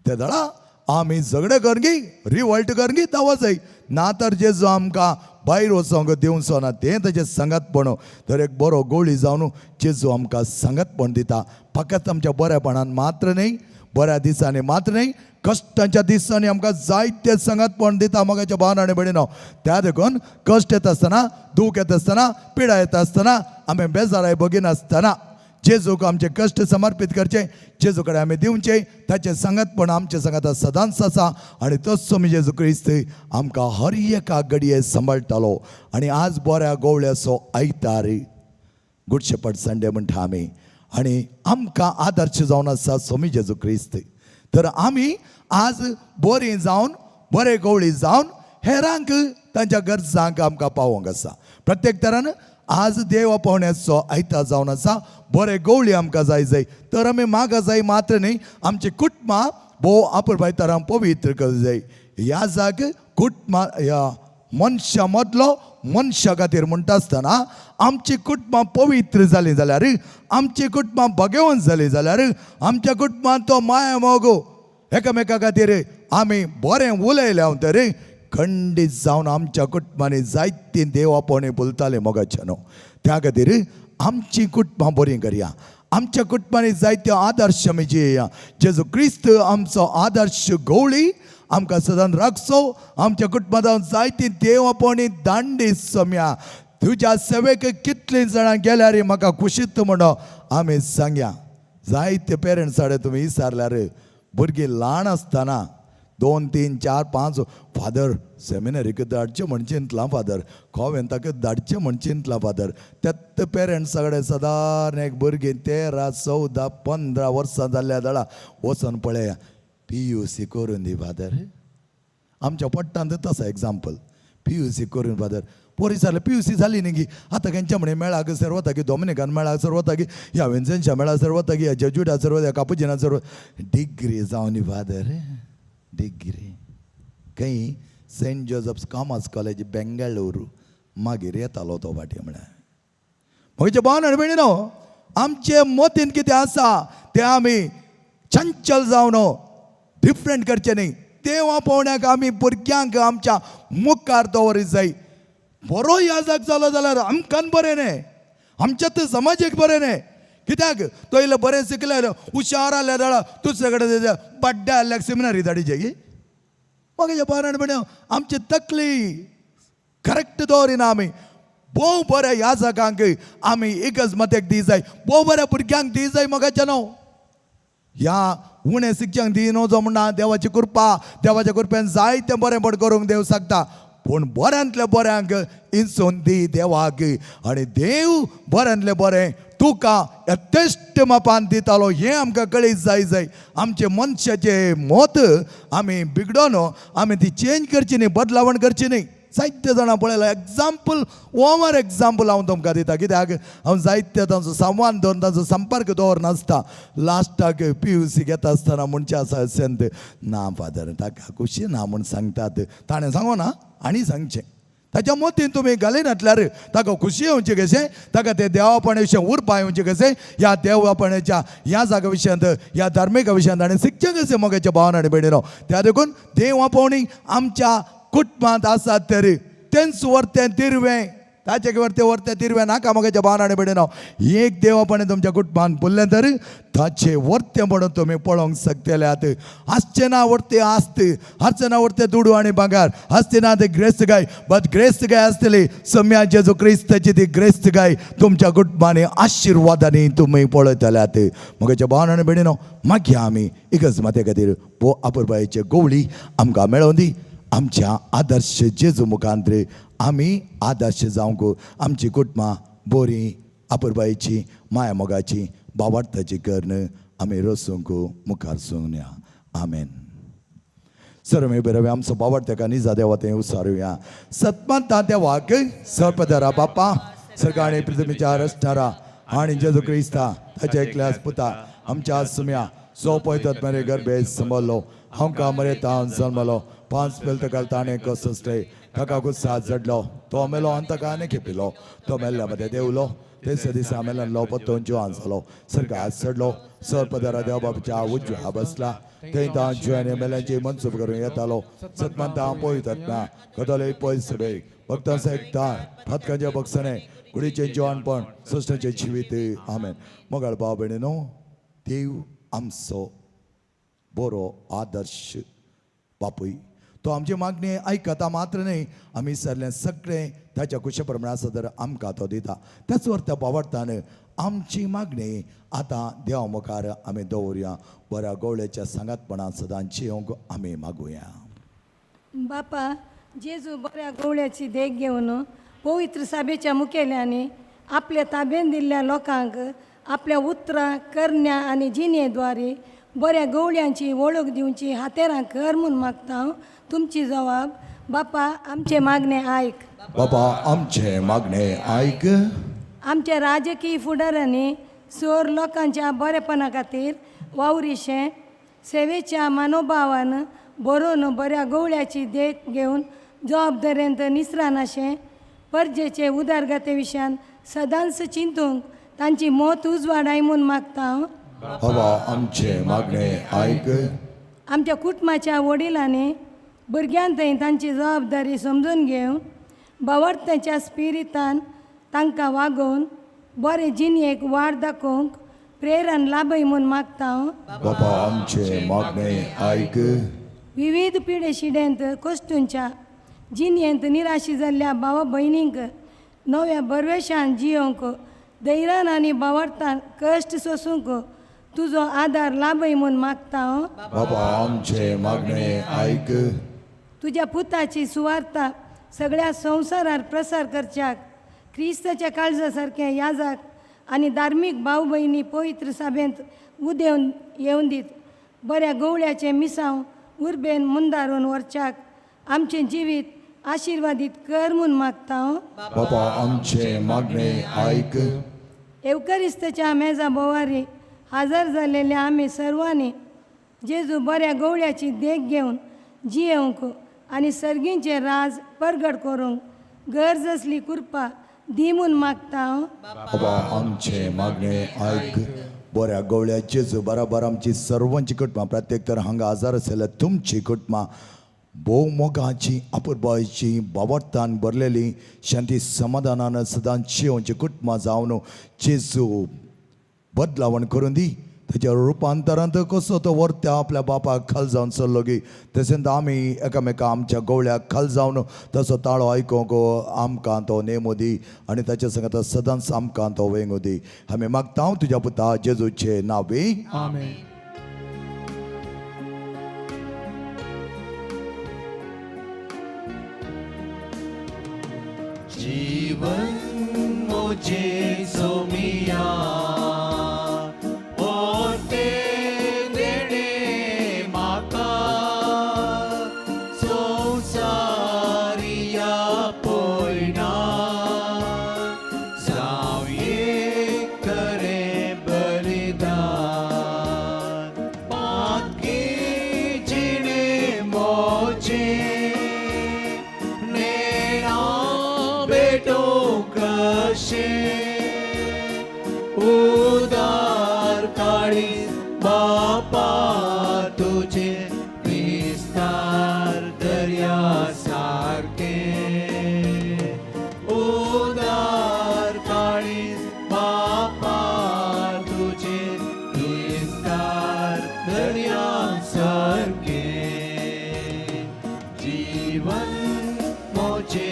ते दळा आमी झगडे करगी रिवल्ट करगी दावा जाय ना तर जेजो आमकां भायर वचोंक दिवचो ना. तें ताचें सांगातपण. तर एक बरो गवळी जावन जेजू आमकां सांगातपण दिता. फकत आमच्या बऱ्यापणान मात्र न्ही बऱ्या दिसांनी मात्र न्ही कश्टांच्या दिसांनी आमकां जायते सांगातपण दिता मोगाच्या भावनाने बेडीनो. त्या देखून कश्ट येता आसतना दूख येता आसतना पिडा येता आसतना आमी बेजाराय बगिनासतना जेजूक आमचे कश्ट समर्पीत करचे जेजू कडेन आमी दिवचे. ताचें सांगातपण आमच्या सांगात सदांच आसा आनी तसो मी जेजू क्रिस्त आमकां हर एका घडये सांबाळटालो. आनी आज बऱ्या गवळ्याचो आयतार गुड शेपर्ड संडे म्हणटा आमी आनी आमकां आदर्श जावन आसा स्वामी जेजू क्रिस्त. तर आमी आज बरीं जावन बरे गवळी जावन हेरांक तांच्या गरजांक आमकां पावोंक आसा. प्रत्येक तरान आज देव पावण्याचो आयतार जावन आसा. बरे गवळी आमकां जाय तर आमी मागा जाय मात्र न्ही आमची कुटुंबां भोव आपुरबाय तरां पवित्र करूं जाय. ह्या जाग कुटुंबां ह्या मनशा मदलो मनशा खातीर म्हणटा आसतना आमची कुटुंबां पवित्र जालीं जाल्यार आमची कुटुंबां भगवंत जालीं जाल्यार आमच्या कुटुंबांत तो माया मोगो एकामेका खातीर आमी बरें उलयल्या तर खंडीत जावन आमच्या कुटुंबांनी जायतीं देवापणी बोलताले मोगाचें न्हू. त्या खातीर आमची कुटुंबां बरीं करया. आमच्या कुटुंबांनी जायत्यो आदर्श आमी जियेया. जेजू क्रिस्त आमचो आदर्श गवळी आमकां सदांच राखचो. आमच्या कुटुंबांत जायतीं देवापणी दांडी सोम्या. तुज्या सेवेक कितलीं जाणां गेल्यार म्हाका खुशीत म्हणो आमी सांगया. जायते पेरंट्साडे तुमी विचारल्यार भुरगीं ल्हान आसतना 2, 3, 4, 5 फादर सेमिनरीक धाडचें म्हण चिंतलां फादर हांवें ताका धाडचें म्हण चिंतलां फादर. तेत पेरंट्सा कडेन सादारण एक भुरगीं 13, 14, 15 वर्सां जाल्ल्या दाडा वचून पळया PUC करून दी फादर. आमच्या पट्टांत तसा एग्जाम्पल PUC करून फादर. पोरी जाल्यार PUC जाली न्ही गी आतां खंयच्या म्हणे मेळाक सर वता की डॉमिनिकान मेळाक सर वता की ह्या विन्सेंटच्या मेळा सर वता की ह्या जेजुडा सर वता कापुजिना सर डिग्री जावन न्ही फादर. डिग्री खंय saint Joseph's commerce college Bengaluru मागीर येतालो तो फाटी म्हळ्यार. म्हजे भावना बेणीनो आमचे मतीन कितें आसा तें आमी चंचल जावन डिफरंट करचें न्ही. देवा पावण्याक आमी भुरग्यांक आमच्या मुखार दवरीत जाय. बरो याजक जालो जाल्यार आमकां बरें न्ही आमच्यात समाजाक बरें न्ही. कित्याक तो इल्लो बरें शिकले हुशार आल्या दाडा दुसरे कडेन बड्डे आल्याक सेमिनारी धाडीचे गी. म्हाका पारण म्हण आमची तकली करेक्ट दवरिना आमी. भोव बऱ्या याजकांक आमी एकच मतेक दी जाय. भोव बऱ्या भुरग्यांक दी जाय. मोगाचें न्हू ह्या उणें शिक्षण दी न्हू जो म्हणना देवाची कृपा देवाच्या कृपेन जायतें बरें बरें करूंक देव सांगता. पूण बऱ्यांतल्या बऱ्यांक इंचून दी देवाक आनी देव बऱ्यांतले बरें तुका यथेश्ट मापान दितालो हें आमकां कळीत जाय आमचे मनशाचे मत आमी बिगडोन आमी ती चेंज करची न्ही बदलावण करची न्ही जायते जाणां पळयलां एग्जाम्पल ओवर एग्जाम्पल हांव तुमकां दिता कित्याक हांव जायते तांचो संवाद दवरून तांचो संपर्क दवरनासता लास्टाक PUC घेता आसतना म्हणचे आसा अशेंत ना फादर ताका खुशी ना म्हूण सांगतात ताणें सांगो ना आनी सांगचें ताच्या मतीन तुमी घालीन घातल्यार ताका खुशी येवचें कशें ताका ते देवापणे विशयी उरपा येवचें कशें ह्या देवापणाच्या ह्या जागा विशयांत ह्या धार्मिका विशयांत ताणें शिकचें कशें मोगाच्या भावान आनी भयणीनो त्या देखून देवापणी आमच्या कुटुंबांत आसात तर तेंच वर्तें तिरवें ताचे वर्तें तिरवें नाका मोगाच्या भावान आनी भयणीनो एक देवापणे तुमच्या कुटुंबान पुरलें तर ताचे वर्तें म्हणून तुमी पळोवंक शकतल्यात आसचें ना वर्तें आस्त हारचें ना वर्तें दुडू आनी भांगर आसती ना ती ग्रेस्त गाय बट ग्रेस्त गाय आसतली सम्या जेजू क्रिस्ताची ती ग्रेस्त गाय तुमच्या कुटुंबांनी आशिर्वादांनी तुमी पळयतल्यात मोगाच्या भावान आनी भयणीनो मागीर आमी एकच माते खातीर वो आपुरबायेचे गवळी आमकां मेळोवन दी आमच्या आदर्श जेजू मुखांत्र आमी आदर्श जावंक आमची कुटुंबां बरीं आपुरबायेची माया मोगाची भावार्थाची कर्ण आमी रसूंक मुखार सोंवया आमेन सर्वे बरवे आमचो भावार्थ ताका निजा देवा तें उसारुया सतमंता देवाक सर्पदरा बापा सरकाणी पृथ्वीच्या रचणारा आनी जेजू क्रिस्ता ताच्या एकल्याच पुता आमच्या सुम्या सो पळयतात मरे गर्भे संबोलो हांकां मरेता जल्मलो 5 पेलत घालता आनी कसले ताका गुस्सा जडलो तो मेलो आनी ताका आनी खेपिलो तो मेल्ल्या मदें देवलो तेच दिसा मेल्लो पत्तोन जिवान जालो सरकार चडलो सर्पदरा देव बाबाच्या उजव्या बसला थंय तां जिवाने मेल्यांची मनसूब करूं येतालो सतमंता पळयतात ना कदले पयस सगळे भक्तांचो एकतार फातकांचे बक्षणे कुडीचें जिवानपण सृश्टीचें जिवीत आमेन मोगाळ भाव भयणीनो देव आमचो बरो आदर्श बापूय तो आमची मागणी आयकता मात्र न्ही आमी सरलें सगळें ताच्या कुशे प्रमाणे आसा तर आमकां तो दिता त्याच वर्ता पावडटान आमची मागणी आतां देवा मुखार आमी दवरया बऱ्या गवळ्याच्या सांगातपणान सदांची येवंक आमी मागुया बापा जेजू बऱ्या गवळ्याची देख घेवन पवित्र सभेच्या मुखेल्यांनी आपल्या ताब्यान दिल्ल्या लोकांक आपल्या उतरां करण्या आनी जिणेद्वारे बऱ्या गवळ्यांची वळख दिवची हातेरां कर म्हूण मागता हांव तुमची जबाब बापा आमचे मागणे आयक बाबा आमचे मागणे आयक आमच्या राजकीय फुडाऱ्यांनी सर लोकांच्या बरेपणा खातीर वावरिशें सेवेच्या मनोभावान बरोवन बऱ्या गवळ्याची देख घेवन जबाबदारेंत निसरानाशें परजेचे उदारगते विशयान सदांच चिंतूंक तांची मोत उजवाडाय म्हूण मागता हांव बाबा आमचे मागणे आयक आमच्या कुटुंबाच्या वडिलांनी भुरग्यां थंय तांची जबाबदारी समजून घेवन भावार्थाच्या स्पिरितान तांकां वागोवन बरे जिणेक वाड दाखोवंक प्रेरण लाभय म्हूण मागता हांव बाबा आमचे मागणे आयक विविध पिढे शिडेंत कश्टूंच्या जिणेंत निराशी जाल्ल्या भावा भयणींक नव्या बरवेशान जियोंक धैर्यान आनी भावार्थान कश्ट सोसूंक तुजो आदार लाभय म्हूण मागता हांव बाबा आमचे मागणे आयक तुज्या पुताची सुवार्ता सगळ्या संवसारार प्रसार करच्याक क्रिस्ताच्या काळजा सारकें याजाक आनी धार्मीक भाव भयणी पवित्र सभेंत उदेवन येवन दीत बऱ्या गवळ्याचें मिसांव उर्बेन मुंदारून व्हरच्याक आमचें जिवीत आशिर्वादीत कर म्हूण मागता हांव बाबा आमचे मागणे आयक एवकरिस्ताच्या मेजा बोवारी हजर जाल्लेल्या आमी सर्वांनी जेजू बऱ्या गवळ्याची देख घेवन जियोंक आनी सर्गींचे राज परगट करूंक गरज असली कृपा दी म्हूण मागता हांव बाबा आमचे मागणे आयक बऱ्या गवळ्या जेजू बराबर आमची सर्वांची कुटुंबां प्रत्येक तर हांगा आजार आसल्या तुमची कुटुंबां भोव मोगाची आपुरबायची भावार्थान भरलेली शांती समाधानान सदांची येवची कुटुंबां जावन जेजू बदलावण करून दी तेच्या रुपांतरांत कसो तो वर्त्या आपल्या बापाक खाल जावन चल्लो गी तशेंच आमी एकामेका आमच्या गवळ्याक खाल जावन तसो ताळो आयकोंक आमकां तो नेमू दी आनी ताचे सांगता सदांच आमकां तो वेंगू दी आमी मागता हांव तुज्या पुता जेजूचे नांवे आमेन. जीवन मुझे सोमिया ओते देणे माका संसारिया पोयना जावये करे बलिदान बाकी जिणे मोचे नेना बेटो कशे उदार काळी बापा तुझे विस्तार दर्या सारखे उदार काळी बापा तुझे विस्तार दर्या सारखे जीवन मोचे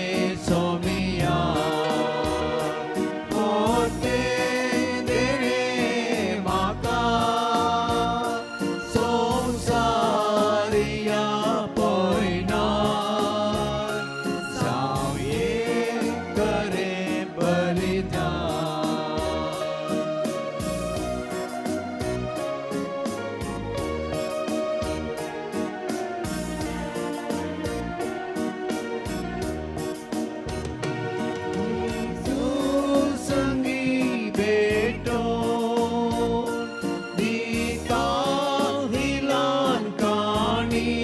सोमिया पोते देणे माका संसारिया पोयना जावये करे बलिदान संगी बेटो दीता हिलान काणी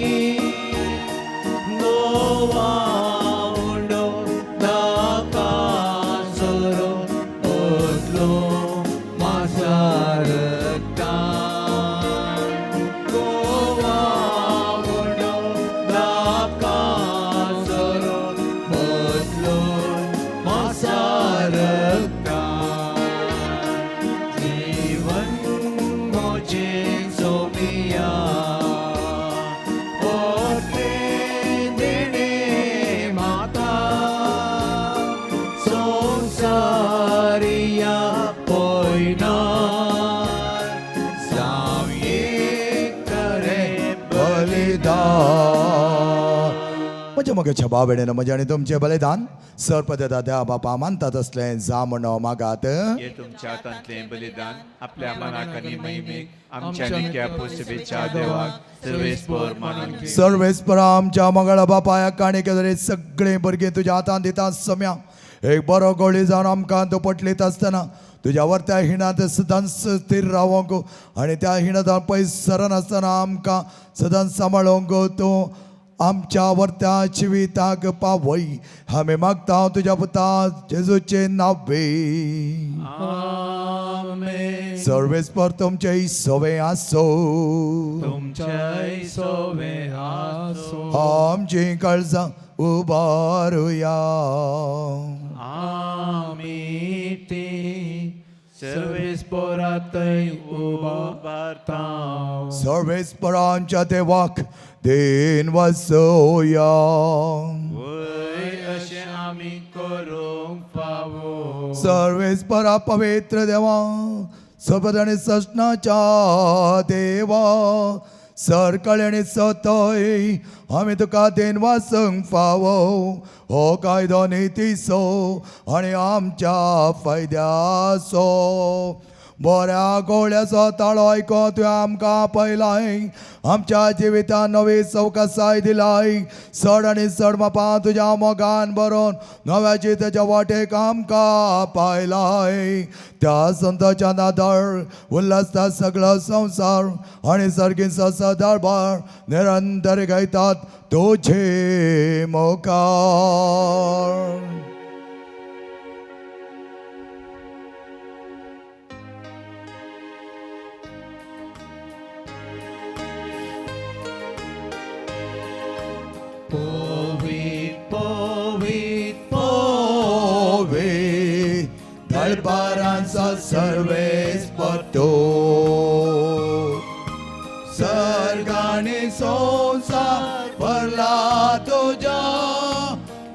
नोवा उंडो दाका सोरो बोतलो मासारता गोवा उंडो दाका सोरो बोतलो मासारता जीवन मोचे सोमिया ओते देणे माता संसारिया पोयना जावये करे बलिदान म्हज्या मोगाच्या भावभयणीनो म्हजें आनी तुमचें बलिदान सर्पदेता देवा बापा मानतात असलें जा म्हणो मागात हे तुमच्या हातांतले बलिदान आपल्या मनाक आनी महिमेक आमच्या नित्या पुस्तबेच्या देवाक सर्वेस्पर मानून घे. सर्वेस्परा आमच्या मंगळा बापा ह्या काणिके सगळें भुरगीं तुज्या हातांत दिता सम्या एक बरो गवळी जावन आमकां तूं पटलीत आसतना तुज्या वर्त्या हिणांत सदांच स्थिर रावोंक आनी त्या हिणांत पयस सरनासतना आमकां सदांच सांबाळोंक तूं आमच्या वर्त्या जिविताक पावय आमी मागता तुज्या पुता जेजूचे नांवे आमेन सर्वेस्पर तुमचे सवे आसो तुमच्या सोवे आसो आमची काळजां उबारुया आमी ती सर्वेस्परातय उबारता सर्वेस्परांच्या देवाक देन वसोया वय अशें आमी करूंक फावो सर्वेस्परा पवित्र देवा सोबत आणि सष्णाच्या देवा सरकळे आणि सतय आमी तुका देन वासंक फावो हो कायदो नितीसो आणि आमच्या फायद्याचो बऱ्या गवळ्याचो ताळो आयको तुवें आमकां पयलाय आमच्या जिवितान नवी सवकासाय दिलाय चड आनी चड मापां तुज्या मोगान बरोवन नव्या जितेच्या वाटेक आमकां पायलाय त्या संताच्या नादळ उल्हासता सगळो संवसार आनी सर्गीचो सदाळबार निरंतर गायतात तुझे मोकार पोवीत पोवीत पोवे दळबारांचा सर्वेस पत्तो सर्गाने संसार भरला तुझ्या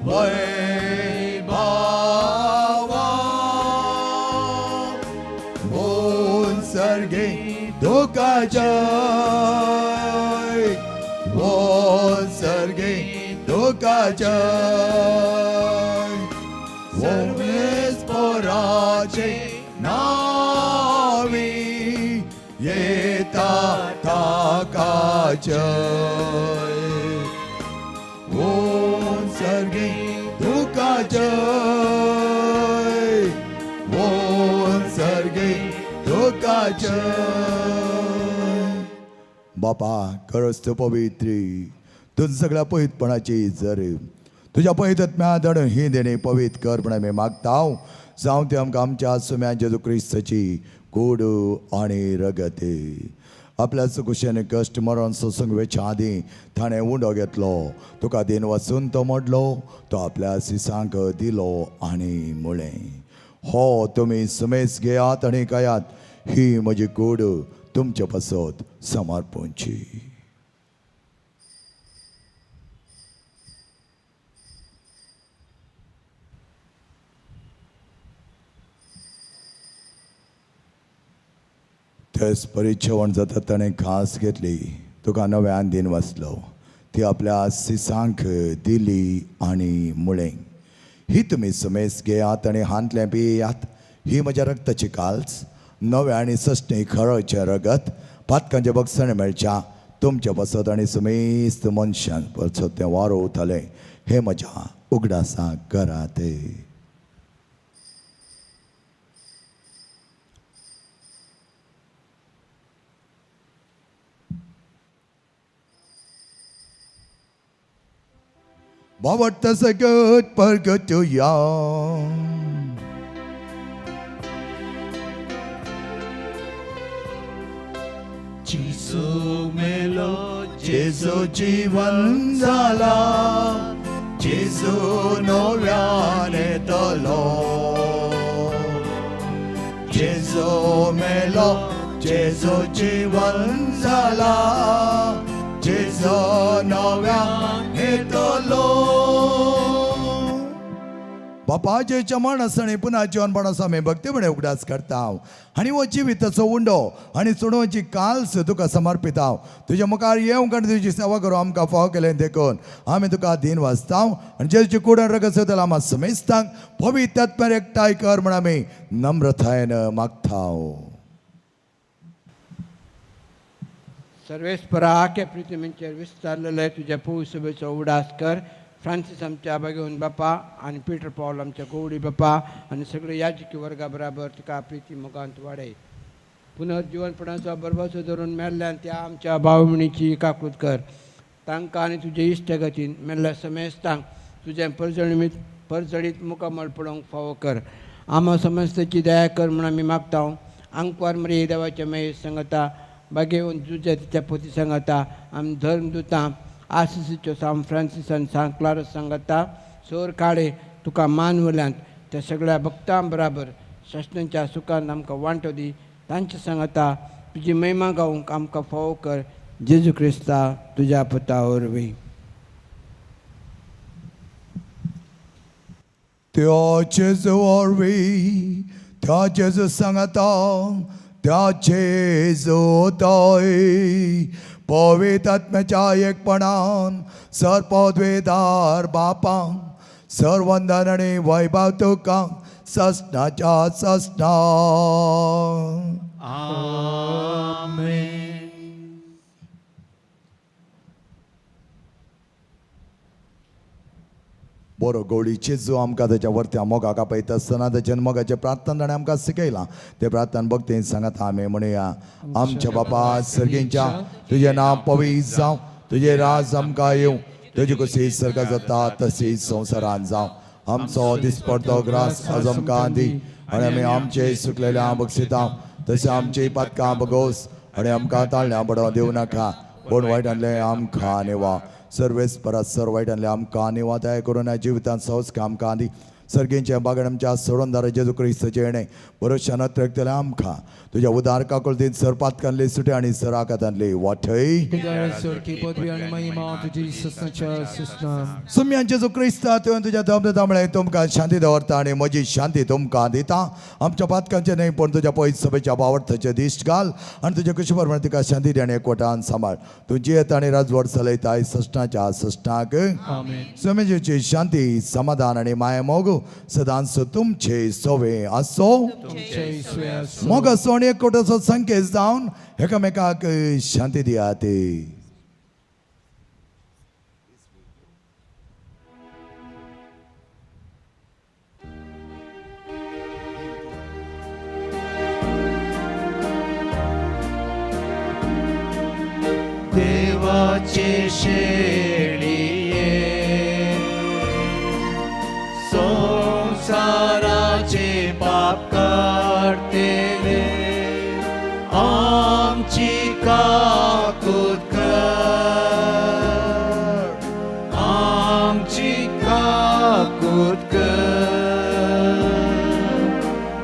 वैभवा बोल सर्गे दुःखाजय बोल सर्गे दुःखाजय देवाराचे नावी येता ताकाचय ओम सर्गी दुखाचय ओम सर्गी दुखाचय बापा खरंच तू पवित्री तुझ सगळ्या पवित्रपणाची जर तुझ्या पवित्रात्म्या धड ही देणे पवित्र कर पण आम्ही मागताव जावं ते आमकां आमच्या सुम्या जेजू क्रिस्ताची कूड आणि रगते आपल्या कुशेन कश्ट मरण सोसूंक वेच्या आदी ताणें उंडो घेतलो तुका दिन वचून तो मोडलो तो आपल्या सिसांक दिलो आनी मुळें हो तुमी सुमेस घेयात आनी कायात ही म्हजी कूड तुमचे पासत समर्पूंची तेच परिचवण जाता ताणें खास घेतली तुका नव्यान दिन वचलो ती आपल्या सिसांक दिली आनी मुळें ही तुमी सुमेस घेयात आनी हांतलें पियात ही म्हज्या रक्ताची काल्स नवे आनी सश्टें खरोचें रगत पातकांचें बक्षण मेळच्या तुमचे बसत आनी सुमेस्त मनशान बसत तें वारोवतलें हे म्हज्या उगडासा करात Babat tasagot perketuyan जिसू मेलो जेजू जीवन जाला जेजू नव्यान येतलो जेजू मेलो जेजू जीवन जाला जेजू नव्यान येतलो बापाचेच्या माणसाने पुन्हा जीवनपणास आम्ही भक्तीपणे उगडास करता आणि वो जिविताचो उंडो आणि सोडोवची काल्स तुका समर्पिताव तुझ्या मुखार येवंक आनी तुजी सेवा करूं आमकां फाव केलें देखून आमी तुका दिन वाचताव आनी जेची कुडण रगत जाल्यार आम्हा समेस्तांक पवित्र आत्म्यार एकठांय कर म्हण आमी नम्रतायेन मागताव सर्वेस्परा आख्या प्रितीमेंचेर विस्तारलेले तुझ्या पवित्र सभेचो उगडास कर फ्रांसीस आमच्या आबागेवन बापा आणि पीटर पॉल आमच्या गवडी बापा आणि सगळे याजकी वर्गा बराबर तिका प्रिती मोगांत वाडय पुनर्जीवनपणाचो बरबाचो धरून मेल्ल्यान त्या आमच्या भाव भयणीची काकूत कर तांकां आनी तुजे इश्टगतीन मेल्ल्या समेस्तांक तुजें परजडीत मुखामळ पडोवंक फावो कर आम्हा समस्तेची दया कर म्हूण आमी मागता आंकवार मरे देवाच्या मेये सांगता बागेवन तुज्या तिच्या पोती सांगता आमी धर्मदुतां आसिसीच्यो सांव फ्रांसिसान सांग क्लारस सांगता सोर काळे तुका मान वल्यांत त्या सगळ्या भक्तां बराबर शासनाच्या सुखांत आमकां वांटो दी तांचे सांगता तुजी महिमा गावंक आमकां फावो कर जेजू क्रिस्ता तुज्या पुता वरवीं त्या जेजू वरवीं त्या जेजू सांगता त्या जेजू तोय पवित्र आत्म्याच्या एकपणान सरपदवेदार बापांक सर्वंदन आनी वैभव तुका सस्नाच्या सस्ना आमेन बरो गवळीचे जो आमकां ताच्या वर्त्या मोगाक आपयता आसतना ताच्या मोगाचे प्रार्थना ताणें आमकां शिकयलां ते प्रार्थना भक्तीन सांगात आमी म्हणुया आमच्या बापा सर्गींच्या तुजें नांव पवित्र जावं तुजें राज आमकां येवं तुजी कशी सर्गां जाता तशी संवसारांत जावं आमचो दिसपडतो ग्रास आज आमकां दी आनी आमी आमचे सुकलेल्या बक्षिता तशें आमची पातकां बगोस आनी आमकां ताळण्यां बडो दिवं नाका पूण वायटांतलें आमकां निवा सर्वेस परत सर वायटांतले आमकां निवाताय करून जिवितांत संस्क आमकां दी सर्गेंच्या बागड आमच्या सोडून जेजू क्रिस्ताचे येणे बरोचशा नत्रेकतले आमकां तुज्या उदार काकुळतीन सर पातकांतली सुटे आनी सर आकातांतली वाठय सुम्यांचे जो क्रिस्ता तुवें तुज्या दमदतामुळे तुमकां शांती दवरता आनी म्हजी शांती तुमकां दिता आमच्या पातकांचे न्हय पूण तुज्या पवित्र सभेच्या वावर्थाचे दिश्ट घाल आनी तुज्या कुशी प्रमाणे तिका शांती दी आनी एकवटान सांबाळ तूं जियेत आनी राजवट चलयताय सश्टाच्या सश्टाक सुम्याची शांती समाधान आनी माया मोगू सदांच तुमचे सोवे आसो तुमचे इसवे असो. मोग सोण एकवटाचो संकेत जावन एकामेकाक शांती दियात. देवाचे शेळिये संसाराचे पाप काढतेले आमची काकूत कर, आमची काकूत कर.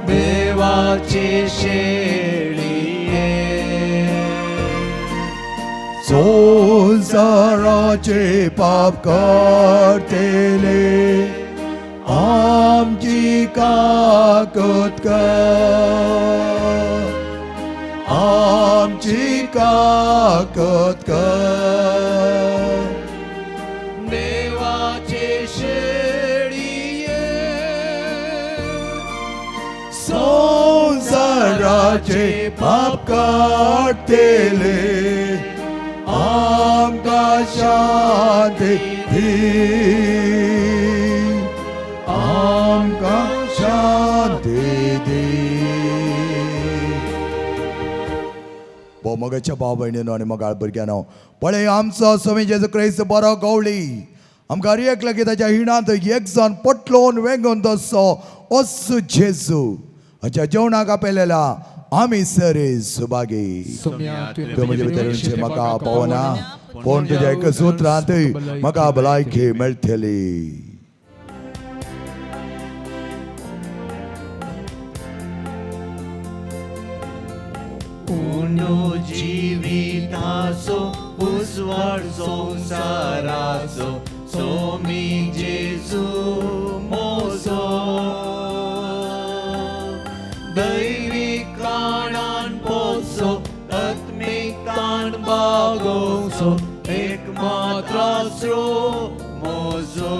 देवाचे शेळिये संसाराचे पाप करतेले आमची काकूत कर, आमची काकूत कर. देवाचे शेळिये संसाराचे पाप काढतेले आमकां शांती दी, आमकां शांती दी. मोगाच्या भाव भयणीनो आनी मोगाळ भुरग्यानो, पळय आमचो स्वामी जेजू क्रिस्त बरो गवळी आमकां एक लागीं ताच्या हिणांत एक जावन पटलोवन वेंगून दसो असो जेजू हाच्या जेवणाक आपयलेला आमी सरे सुभागी. तूं म्हजे भितर म्हाका पावना पूण तुज्या एक सुत्रांत म्हाका भलायकी मेळटली. उनो जिविताचो उजवाड संसाराचो सोमी जेजू मोजो. दैवीक काणान पोचो आत्मीक काण बागोवचो एक मात्र स्रो मोजो.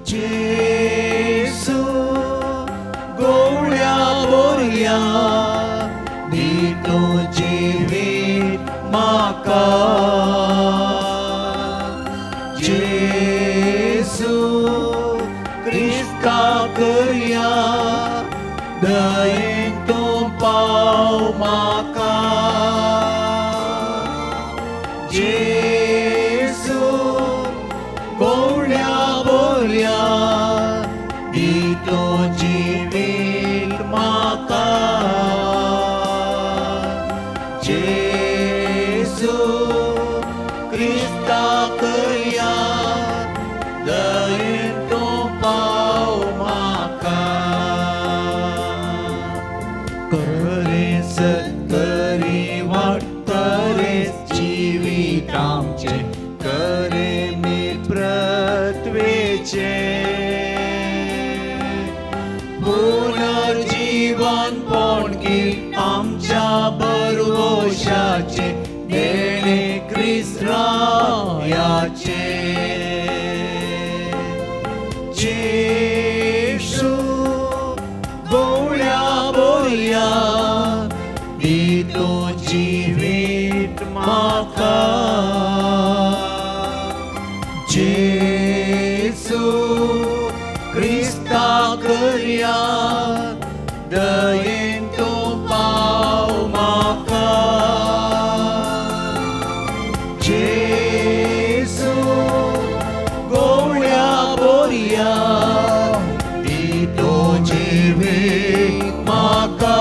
जेजू गवळ्या बोरया दितो जिवीत म्हाका. जेजू क्रिस्ता करया दयेन तूं पाव म्हाका. जेजू गवळ्या बोरया दितो जिवीत म्हाका. जेजू क्रिस्ता करया दयेन तूं पाव म्हाका. करेस करी वाट करेस जिवीत आमचे करे मी प्रत्वेचे. पुनर्जीवन पोणकी आमच्या भरवशाचे देणे क्रिस्त रायाचे. जेजू गवळ्या बोरया दितो जिवीत म्हाका. जेजू क्रिस्ता करया दयेन तूं पाव म्हाका. जेजू गवळ्या बोरया दितो जिवीत म्हाका.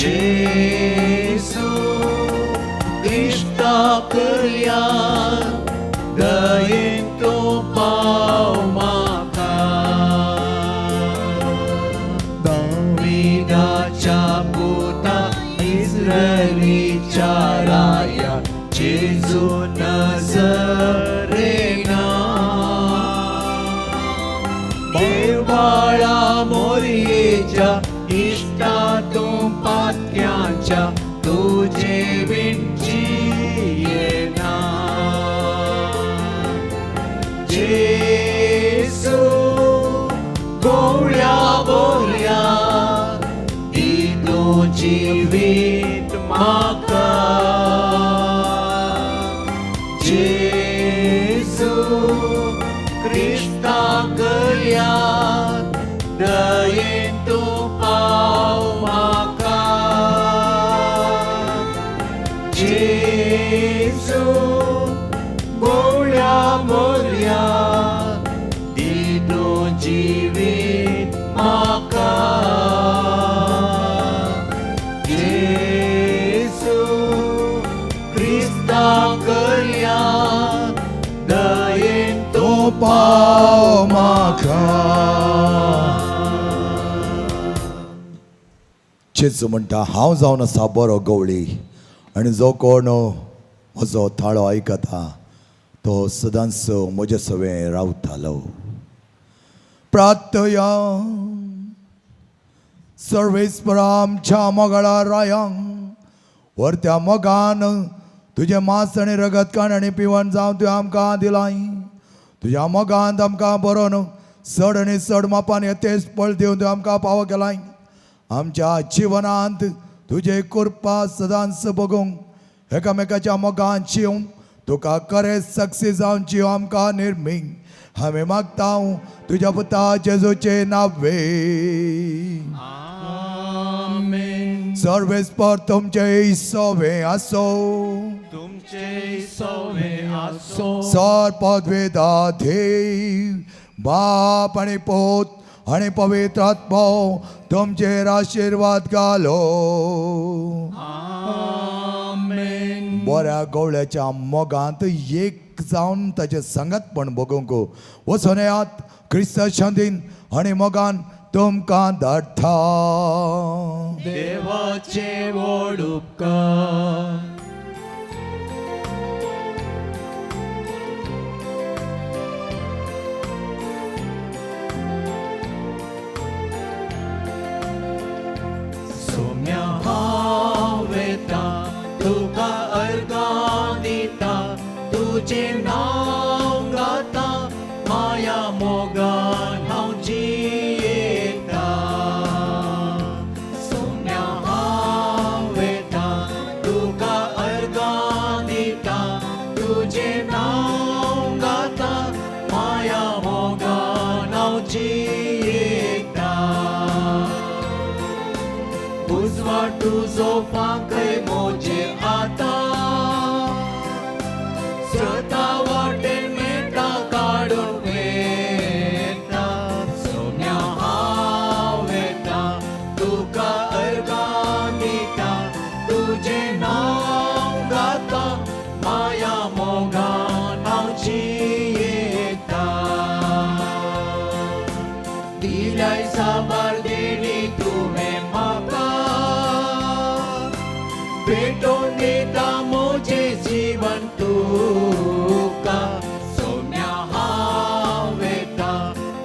जेजू क्रिस्ता करया दयेन तूं पाव म्हाका. दाविदाच्या पुता इस्रायलीच्या राया जेजू नजरेना. देवाळा मोरयेच्या इष्टा तूं पातक्यांच्या तुजे विणची येना. पाव म्हाका जेजू म्हणटा हांव जावन आसा बरो गवळी आनी जो कोण म्हजो थाळो आयकता तो सदांच म्हजे सवें रावतालो. प्रार्थया सर्वेस्परा आमच्या मोगाळा रायांक व्हरत्या मोगान तुजें मांस आनी रगत खाण आनी पिवण जावं तुवें आमकां दिलाय. तुज्या मोगांत आमकां बरोवन चड आनी चड मापान येतेच पळ दिवन तुवें आमकां फावो केलाय. आमच्या जिवनांत तुजे कृपा सदांच बगूंक एकामेकाच्या मोगान जिवंक तुका खरेंच सक्सेस जावची आमकां निर्मी हांवें मागता तुज्या पुता जेजूचे नांवे. सर्वेस्पर तुमचे सवे आसो तुमचे सवे आसो सर पदवेदा देव बाप आनी पोत आनी पवित्र आत्मो तुमचेर आशिर्वाद घालो. बऱ्या गवळ्याच्या मोगांत एक जावन ताचे संगतपण बगूंक वचून येयात. क्रिस्त शांतीन आनी मोगान तुमकां धाडटा. देवाचे व्हड उपकार. सोम्या हांव येता तुका अर्गां दिता तुजें नांव गाता माया मोगान हांव जियेता. सोम्या हांव येता तुका अर्गां दिता तुजें नांव गाता माया मोगान हांव जियेता. उजवाड तुजो पाखय मोजे आतां श्रोता वाटेन मेटा काडून वेता. सोम्या हांव येता तुका अर्गां दिता तुजें नांव गाता माया मोगान हांव जियेता. दिलाय साबार देणी तुवें म्हाका भेटोवन दिता मोजे जीवन तुका. सोम्या हांव येता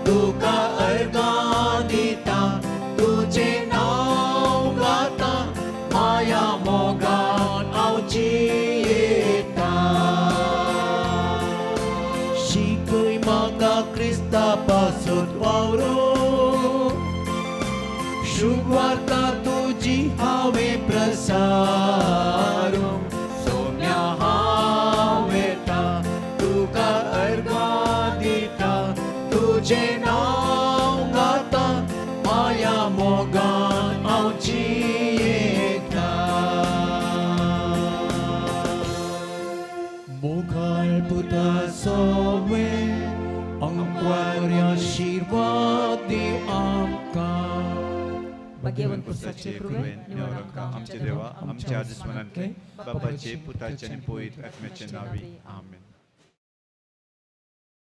तुका अर्गां दिता तुजें नांव गाता माया मोगान हांव जियेता. शिकय म्हाका क्रिस्ता पासून वावरूंक शुभवार्ता तुजी हांवें प्रसारूंक. सोम्या हांव येता तुका अर्गां दिता तुजें नांव गाता माया मोगान हांव जियेता. मोगाळ पुता सोवे आमकां आशिर्वाद दी आमकां. भाग्यवान पुरुषाचे कृपेन नेवरका आमचे देवा आमच्या दुश्मनांतले बापाचे पुताचे आनी पवित्र आत्म्याचे नावी आमेन.